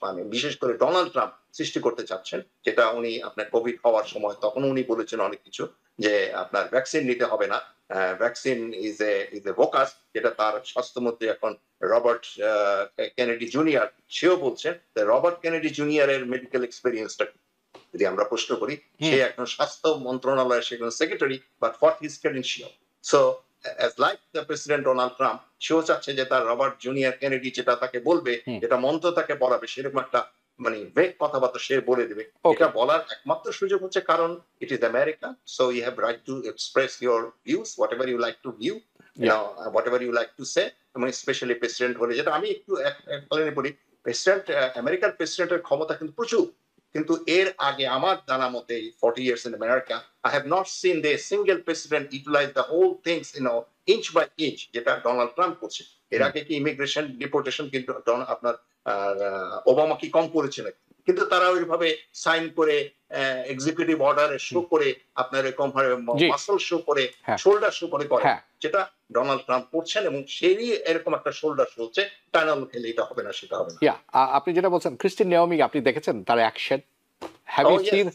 মানে বিশেষ করে ডোনাল্ড ট্রাম্প সৃষ্টি করতে চাচ্ছেন, যেটা উনি আপনার কোভিড হওয়ার সময় তখন উনি বলেছেন অনেক কিছু, যে আপনার ভ্যাকসিন নিতে হবে না, ভ্যাকসিন ইজ এ ভোকাস, যেটা তার স্বাস্থ্যমন্ত্রী এখন রবার্ট কেনেডি জুনিয়র, সেও বলছেন। রবার্ট কেনেডি জুনিয়রের মেডিকেল এক্সপেরিয়েন্সটা যদি আমরা প্রশ্ন করি, সে এখন স্বাস্থ্য মন্ত্রণালয়ের সেখানে secretary, but for his credential. So as like the president Donald Trump, সেও চাচ্ছে যে তার রবার্ট জুনিয়র কেনেডি যেটা তাকে বলবে, যেটা মন্ত্র তাকে বলাবে, সেরকম একটা মানে ভেগ কথাবার্তা সে বলে দেবে। এটা বলার একমাত্র সুযোগ হচ্ছে কারণ it is America, so you have right to express your views, whatever you like to view, whatever you like to say. এবং স্পেশালি প্রেসিডেন্ট হলে, যেটা আমি একটু বলি, প্রেসিডেন্ট, আমেরিকার প্রেসিডেন্টের ক্ষমতা কিন্তু প্রচুর, কিন্তু এর আগে আমার জানা মতে 40 years in America, I have not seen the single president utilize the whole things, inch by inch, যেটা ডোনাল্ড ট্রাম্প করছে। এর আগে কি ইমিগ্রেশন ডিপোর্টেশন কিন্তু আপনার ওবামা কি কম করেছে নাকি? কিন্তু তারা ওইভাবে সাইন করে, এক্সিকিউটিভ অর্ডারে শো করে, আপনার এরকম মাসল শো করে, শোল্ডার শো করে, যেটা ডোনাল্ড ট্রাম্প করছেন, এবং সেই এরকম একটা শোল্ডার শো হচ্ছে। টানাল খেলে এটা হবে না, সেটা হবে না। আপনি যেটা বলছেন, ক্রিস্টিন নেওমি, আপনি দেখেছেন তার অ্যাকশন? Have you seen?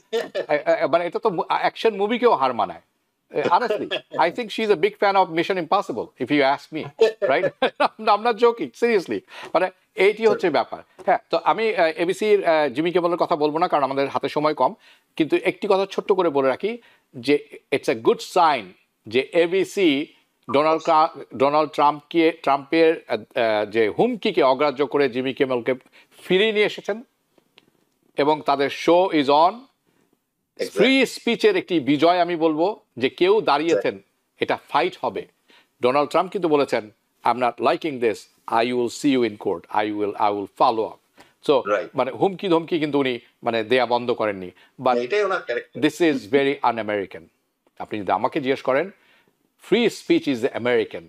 মানে এটা তো অ্যাকশন মুভিকেও হার মানায়। Honestly, I think she's a big fan of Mission Impossible, if you ask me, right? I'm not joking, seriously. মানে এইটি হচ্ছে ব্যাপার। হ্যাঁ, তো আমি এবিসির জিমি কেবলের কথা বলবো না, কারণ আমাদের হাতে সময় কম, কিন্তু একটি কথা ছোট্ট করে বলে রাখি, যে ইটস এ গুড সাইন যে এবিসি ডোনাল্ড ট্রাম্পের যে হুমকিকে অগ্রাহ্য করে জিমি কেবলকে ফিরিয়ে নিয়ে এসেছেন, এবং তাদের শো ইজ অন। ফ্রি স্পিচের একটি বিজয় আমি বলবো, যে কেউ দাঁড়িয়েছেন, এটা ফাইট হবে। ডোনাল্ড ট্রাম্প কিন্তু বলেছেন, I am not liking this, I will see you in court, I will follow up. So মানে হুমকি ধমকি কিন্তু উনি মানে দেয়া বন্ধ করেননি। But this is very un American. আপনি যদি আমাকে জিজ্ঞেস করেন, ফ্রি স্পিচ ইজ আমেরিকান,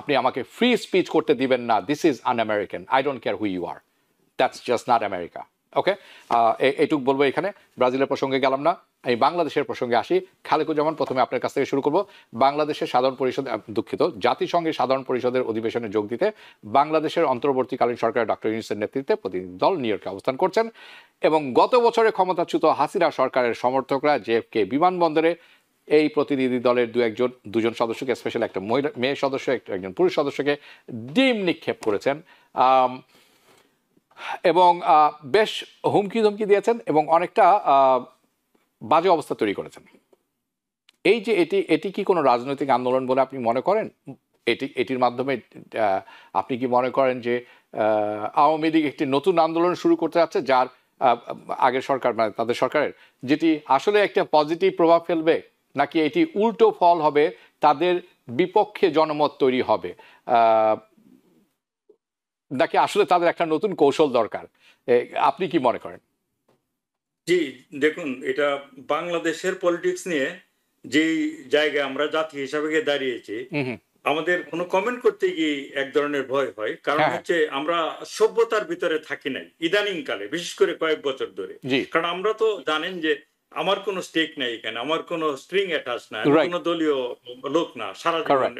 আপনি আমাকে ফ্রি স্পিচ করতে দিবেন না, this is un American. I don't care who you are, that's just not America. Okay, এইটুক বলবো এখানে। ব্রাজিলের প্রসঙ্গে গেলাম না, আমি বাংলাদেশের প্রসঙ্গে আসি। খালেকুজ্জামান, প্রথমে আপনার কাছ থেকে শুরু করব। বাংলাদেশের সাধারণ পরিষদ, দুঃখিত, জাতিসংঘের সাধারণ পরিষদের অধিবেশনে যোগ দিতে বাংলাদেশের অন্তর্বর্তীকালীন সরকার ডক্টর ইউনূসের নেতৃত্বে প্রতিনিধি দল নিউ ইয়র্কে অবস্থান করছেন, এবং গত বছরে ক্ষমতাচ্যুত হাসিনা সরকারের সমর্থকরা জেএফকে বিমানবন্দরে এই প্রতিনিধি দলের দুজন সদস্যকে, স্পেশাল একটা মেয়ে সদস্য, একজন পুরুষ সদস্যকে ডিম নিক্ষেপ করেছেন, এবং বেশ হুমকি ধমকি দিয়েছেন, এবং অনেকটা বাজে অবস্থা তৈরি করেছেন। এই যে এটি কি কোনো রাজনৈতিক আন্দোলন বলে আপনি মনে করেন? এটির মাধ্যমে আপনি কি মনে করেন যে আওয়ামী লীগ একটি নতুন আন্দোলন শুরু করতে যাচ্ছে, যার আগের সরকার, মানে তাদের সরকারের, যেটি আসলে একটা পজিটিভ প্রভাব ফেলবে, নাকি এটি উল্টো ফল হবে, তাদের বিপক্ষে জনমত তৈরি হবে, নাকি আসলে তাদের একটা নতুন কৌশল দরকার? আপনি কি মনে করেন? জি, দেখুন, এটা বাংলাদেশের পলিটিক্স নিয়ে যেই জায়গায় আমরা জাতি হিসাবে দাঁড়িয়েছি, আমাদের কোনো কমেন্ট করতে গিয়ে এক ধরনের ভয় হয়। কারণ হচ্ছে আমরা সভ্যতার ভিতরে থাকি নাই ইদানিং কালে, বিশেষ করে কয়েক বছর ধরে। কারণ আমরা তো জানেন যে আমার কোনো স্টেক নাই এখানে, আমার কোনো স্ট্রিং অ্যাটাচ না, কোনো দলীয় লোক না সারা জীবন,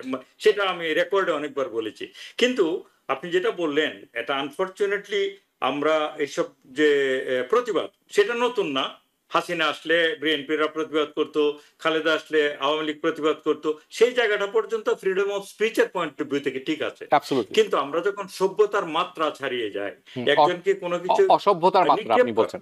সেটা আমি রেকর্ডে অনেকবার বলেছি। কিন্তু আপনি যেটা বললেন, এটা আনফরচুনেটলি আমরা এইসব যে প্রতিবাদ, সেটা নতুন না। হাসিনা আসলে বিএনপিরা প্রতিবাদ করতো, খালেদা আসলে আওয়ামী লীগ প্রতিবাদ করতো, সেই জায়গাটা পর্যন্ত ফ্রিডম অফ স্পিচের পয়েন্ট অফ ভিউ থেকে ঠিক আছে। কিন্তু আমরা যখন সভ্যতার মাত্রা ছাড়িয়ে যাই, একজনকে কোনো কিছু অসভ্যতার মাত্রা আপনি বলছেন,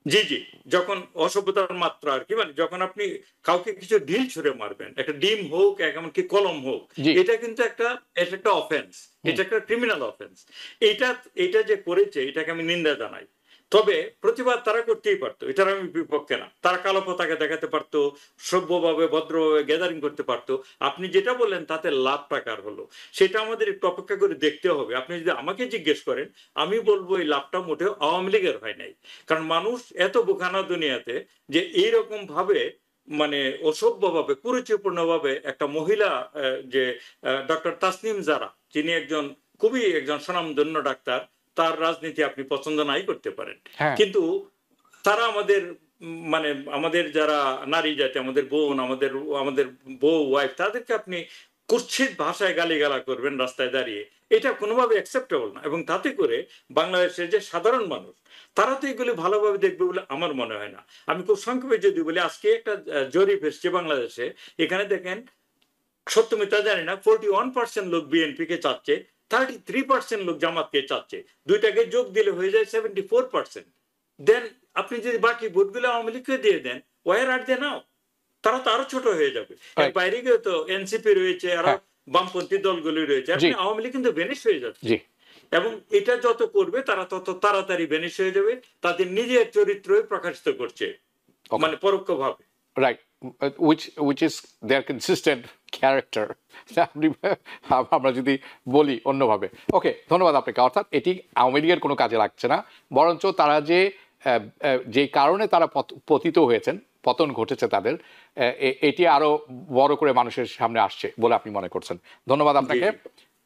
জি জি, যখন অসভ্যতার মাত্রা আর কি, মানে যখন আপনি কাউকে কিছু ঢিল ছুঁড়ে মারবেন, একটা ডিম হোক এমনকি কলম হোক, জি। এটা কিন্তু এটা একটা অফেন্স, হুম। এটা একটা ক্রিমিনাল অফেন্স। এটা এটা যে করেছে এটাকে আমি নিন্দা জানাই। তবে প্রতিবাদ তারা করতেই পারতো, এটার আমি বিপক্ষে না। তারা কালো পতাকা দেখাতে পারতো, সভ্যভাবে ভদ্রভাবে গ্যাদারিং করতে পারতো। আপনি যেটা বললেন তাতে লাভ টাকার হলো, সেটা আমাদের একটু অপেক্ষা করে দেখতে হবে। আপনি যদি আমাকে জিজ্ঞেস করেন, আমি বলবো এই লাভটা মোটেও আওয়ামী লীগের হয় নাই। কারণ মানুষ এত বোকানা দুনিয়াতে যে এইরকম ভাবে, মানে অসভ্যভাবে কুরুচিপূর্ণভাবে একটা মহিলা, যে ডক্টর তাসনিম জারা, যিনি একজন স্বনামধন্য ডাক্তার, তার রাজনীতি আপনি পছন্দ নাই করতে পারেন, হ্যাঁ। কিন্তু তারা আমাদের মানে আমাদের যারা নারী জাতি, আমাদের বোন, আমাদের আমাদের বউ ওয়াইফ, তাদেরকে আপনি কুৎসিত ভাষায় গালিগালা করবেন রাস্তায় দাঁড়িয়ে, এটা কোনোভাবে অ্যাকসেপ্টেবল না। এবং তাতে করে বাংলাদেশের যে সাধারণ মানুষ, তারা তো এগুলি ভালোভাবে দেখবে বলে আমার মনে হয় না। আমি খুব সংক্ষেপে যদি বলি, আজকে একটা জরিপ এসছে বাংলাদেশে, এখানে দেখেন, সত্য মিথ্যা জানি না, 41% লোক বিএনপি কে চাচ্ছে, 33% লোক জামাতকে চাচ্ছে, দুইটাকে যোগ দিলে হয়ে যায় 74%। দেন আপনি যদি বাকি ভোটগুলো আওয়ামী লীগকে দিয়ে দেন, ওয়ার আর দে নাও, তারা তো আরো ছোট হয়ে যাবে। এর Right. বাইরে গিয়ে তো এনসিপি রয়েছে, আরো হ্যাঁ। বামপন্থী দলগুলি রয়েছে, জি। আপনি আওয়ামী লীগ কিন্তু ভেনিশ হয়ে যাচ্ছে। জি। এবং এটা যত করবে তারা তত তাড়াতাড়ি ভেনিশ হয়ে যাবে, তাদের নিজের চরিত্রই প্রকাশিত করছে, Okay. মানে পরোক্ষভাবে। Right, which is their consistent character আমরা যদি বলি অন্যভাবে। ওকে, ধন্যবাদ আপনাকে। অর্থাৎ এটি আওয়ামী লীগের কোনো কাজে লাগছে না, বরঞ্চ তারা যে কারণে তারা পতিত হয়েছেন, পতন ঘটেছে তাদের, এটি আরো বড় করে মানুষের সামনে আসছে বলে আপনি মনে করছেন। ধন্যবাদ আপনাকে।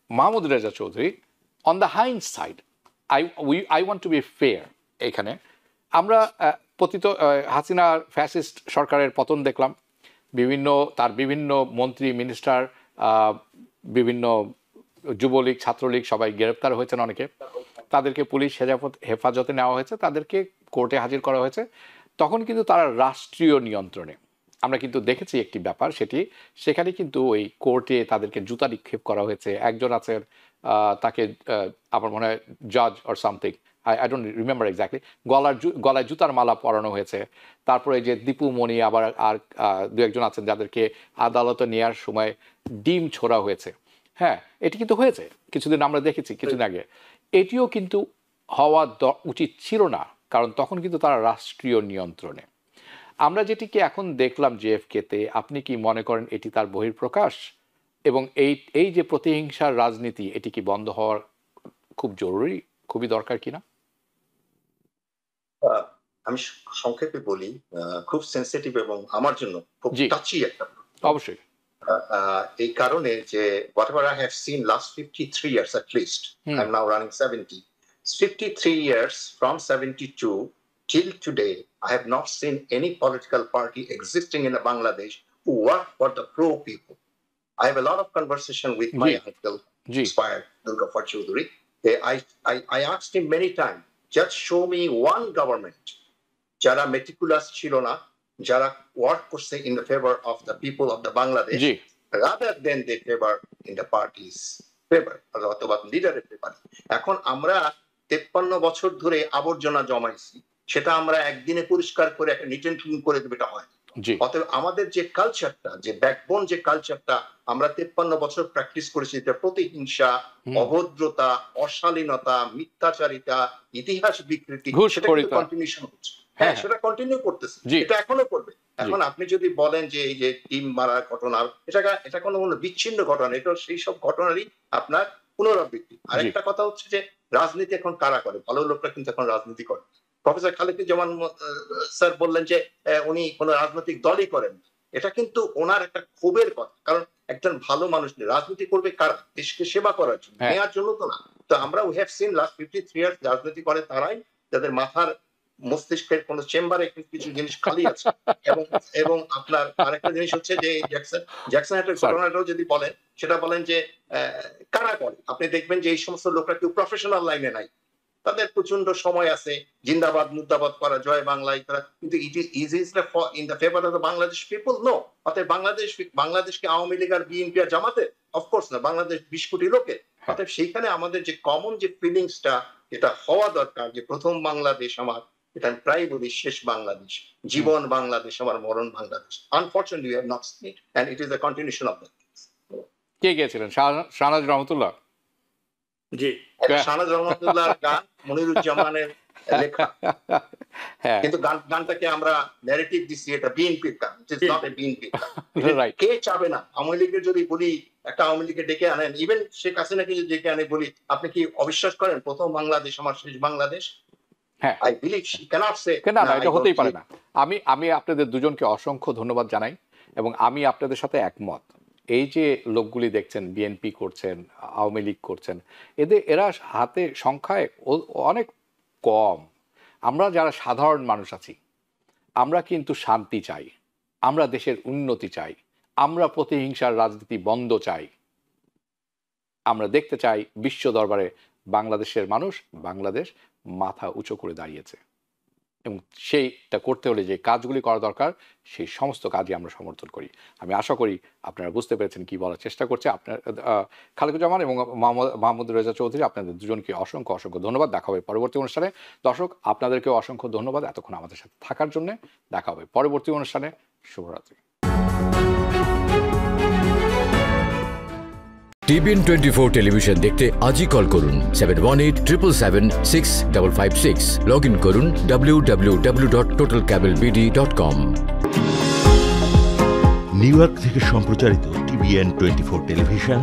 Mahmud Reza Chowdhury, on the hind side, I want to B fair. এখানে আমরা পতিত হাসিনার ফ্যাসিস্ট সরকারের পতন দেখলাম, তার বিভিন্ন মন্ত্রী মিনিস্টার, বিভিন্ন যুবলীগ ছাত্রলীগ সবাই গ্রেপ্তার হয়েছেন, অনেকে, তাদেরকে পুলিশ হেফাজতে নেওয়া হয়েছে, তাদেরকে কোর্টে হাজির করা হয়েছে। তখন কিন্তু তারা রাষ্ট্রীয় নিয়ন্ত্রণে। আমরা কিন্তু দেখেছি একটি ব্যাপার, সেখানে কিন্তু ওই কোর্টে তাদেরকে জুতা নিক্ষেপ করা হয়েছে। একজন আছেন, তাকে আমার মনে হয় জাজ or something, I don't remember exactly, গলায় জুতার মালা পরানো হয়েছে। তারপরে যে দীপু মণি, আবার আর দু একজন আছেন যাদেরকে আদালতে নেওয়ার সময় ডিম ছোড়া হয়েছে। হ্যাঁ, এটি কিন্তু হয়েছে কিছুদিন, আমরা দেখেছি কিছুদিন আগে। এটিও কিন্তু হওয়া উচিত ছিল না, কারণ তখন কিন্তু তারা রাষ্ট্রীয় নিয়ন্ত্রণে। আমরা যেটিকে এখন দেখলাম জেএফকেতে, আপনি কি মনে করেন এটি তার বহিঃপ্রকাশ? এবং এই যে প্রতিহিংসার রাজনীতি, এটি কি বন্ধ হওয়ার খুব জরুরি, খুবই দরকার কিনা? আমি সংক্ষেপে বলি, খুব সেন্সিটিভ এবং আমার জন্য খুব টাচি একটা, অবশ্যই। এই কারণে যে whatever I have seen last 53 years at least, I'm now running 70, 53 years from 72 till today, I have not seen any political party existing in Bangladesh who work for the pro people. I have a lot of conversation with my uncle, expired Dulgafar Chaudhary. I asked him many times, just show me one government jara meticulous chilo na, jara work korche in the favor of the people of the Bangladesh, rather than they favor in the party's favor, অথবা লিডারের favor. এখন আমরা 53 বছর ধরে আবর্জনা জমাইছি, সেটা আমরা একদিনে পরিষ্কার করে একটা নিট এন্ড ক্লিন করে দেবে, এটা হয়। অতএব আমাদের যে কালচারটা, যে ব্যাকবোন, যে কালচারটা আমরা 53 বছর প্র্যাকটিস করেছি, এটা প্রতিহিংসা, অভদ্রতা, অশালীনতা, মিথ্যাচারিতা, ইতিহাস বিকৃতি, সেটা কিন্তু কন্টিনিউশন হচ্ছে। হ্যাঁ, সেটা কন্টিনিউ করতেছে, এটা এখনো করবে। এখন আপনি যদি বলেন যে এই যে টিম মারার ঘটনা, এটা কোনো বিচ্ছিন্ন ঘটনা, এটা সেই সব ঘটনারই আপনার পুনরাবৃত্তি। আরেকটা কথা হচ্ছে যে রাজনীতি এখন কারা করে? ভালো লোকরা কিন্তু এখন রাজনীতি করে। প্রফেসর খালিকুজ্জামান স্যার বললেন যে উনি কোন রাজনৈতিক দলই করেন, এটা কিন্তু ওনার একটা ক্ষোভের কথা। কারণ একজন ভালো মানুষ রাজনীতি করবে কারা? দেশকে সেবা করার জন্য, নেওয়ার জন্য তো না। তো আমরা we have seen last 53 years রাজনীতি করে তারাই যাদের মাথার মস্তিষ্কের কোন চেম্বারে কিছু জিনিস খালি আছে। এবং আপনার আরেকটা জিনিস হচ্ছে যে জ্যাকসন একটা ঘটনাটাও যদি বলেন, সেটা বলেন যে কারা করে। আপনি দেখবেন যে এই সমস্ত লোকরা কেউ প্রফেশনাল লাইনে নাই, তাদের প্রচন্ড সময় আছে জিন্দাবাদ মুর্দাবাদ করা, জয় বাংলায় করা, কিন্তু it is in the favour of the Bangladesh people? No. অতএব বাংলাদেশকে আওয়ামী লীগ আর বিএনপি আর জামাতে? অফকোর্স না, বাংলাদেশ 20 কোটি লোকের। অতএব সেইখানে আমাদের যে কমন যে ফিলিংসটা, এটা হওয়া দরকার যে প্রথম বাংলাদেশ আমার, এটা আমি প্রায় বলি শেষ বাংলাদেশ, জীবন বাংলাদেশ, আমার মরণ Bangladesh. Unfortunately we have not seen it and it is the continuation of that. কে গিয়েছিলেন? শাহনাজ রহমতুল্লাহ? জি, শাহনাজ রহমতুল্লাহর গান, মনিরুজ্জামানের লেখা, হ্যাঁ, কিন্তু গানটাকে আমরা ন্যারেটিভ দিছি এটা বিএনপির গান, it is not a BNP গান। রাইট। কে চাবে না? আওয়ামী লীগের যদি বলি, একটা আওয়ামী লীগকে ডেকে আনেন, ইভেন শেখ হাসিনাকে যদি ডেকে আনে, বলি আপনি কি অবিশ্বাস করেন প্রথম বাংলাদেশ আমার শেষ বাংলাদেশ? হ্যাঁ, আই বিলিভ শি ক্যানট সে না না, এটা হতেই পারে না। আমি আপনাদের দুজনকে অসংখ্য ধন্যবাদ জানাই এবং আমি আপনাদের সাথে একমত। এই যে লোকগুলি দেখছেন বিএনপি করছেন, আওয়ামী লীগ করছেন, এরা হাতে সংখ্যায় অনেক কম। আমরা যারা সাধারণ মানুষ আছি, আমরা কিন্তু শান্তি চাই, আমরা দেশের উন্নতি চাই, আমরা প্রতিহিংসার রাজনীতি বন্ধ চাই। আমরা দেখতে চাই বিশ্ব দরবারে বাংলাদেশের মানুষ, বাংলাদেশ মাথা উঁচু করে দাঁড়িয়েছে, এবং সেইটা করতে হলে যে কাজগুলি করা দরকার সেই সমস্ত কাজই আমরা সমর্থন করি। আমি আশা করি আপনারা বুঝতে পেরেছেন কি বলার চেষ্টা করছে। আপনার খালেকুজ্জামান এবং মাহমুদ রেজা চৌধুরী, আপনাদের দুজনকে অসংখ্য অসংখ্য ধন্যবাদ। দেখা হবে পরবর্তী অনুষ্ঠানে। দর্শক, আপনাদেরকেও অসংখ্য ধন্যবাদ এতক্ষণ আমাদের সাথে থাকার জন্য। দেখা হবে পরবর্তী অনুষ্ঠানে। শুভরাত্রি। TBN 24 টেলিভিশন দেখতে আজই কল করুন 7187776556। লগ ইন করুন www.totalcablebd.com। নিউ ইয়র্ক থেকে সম্প্রচারিত TBN 24 টেলিভিশন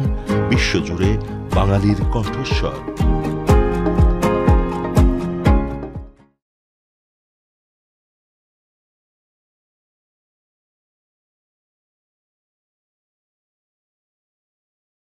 বিশ্বজুড়ে বাঙালির কণ্ঠস্বর।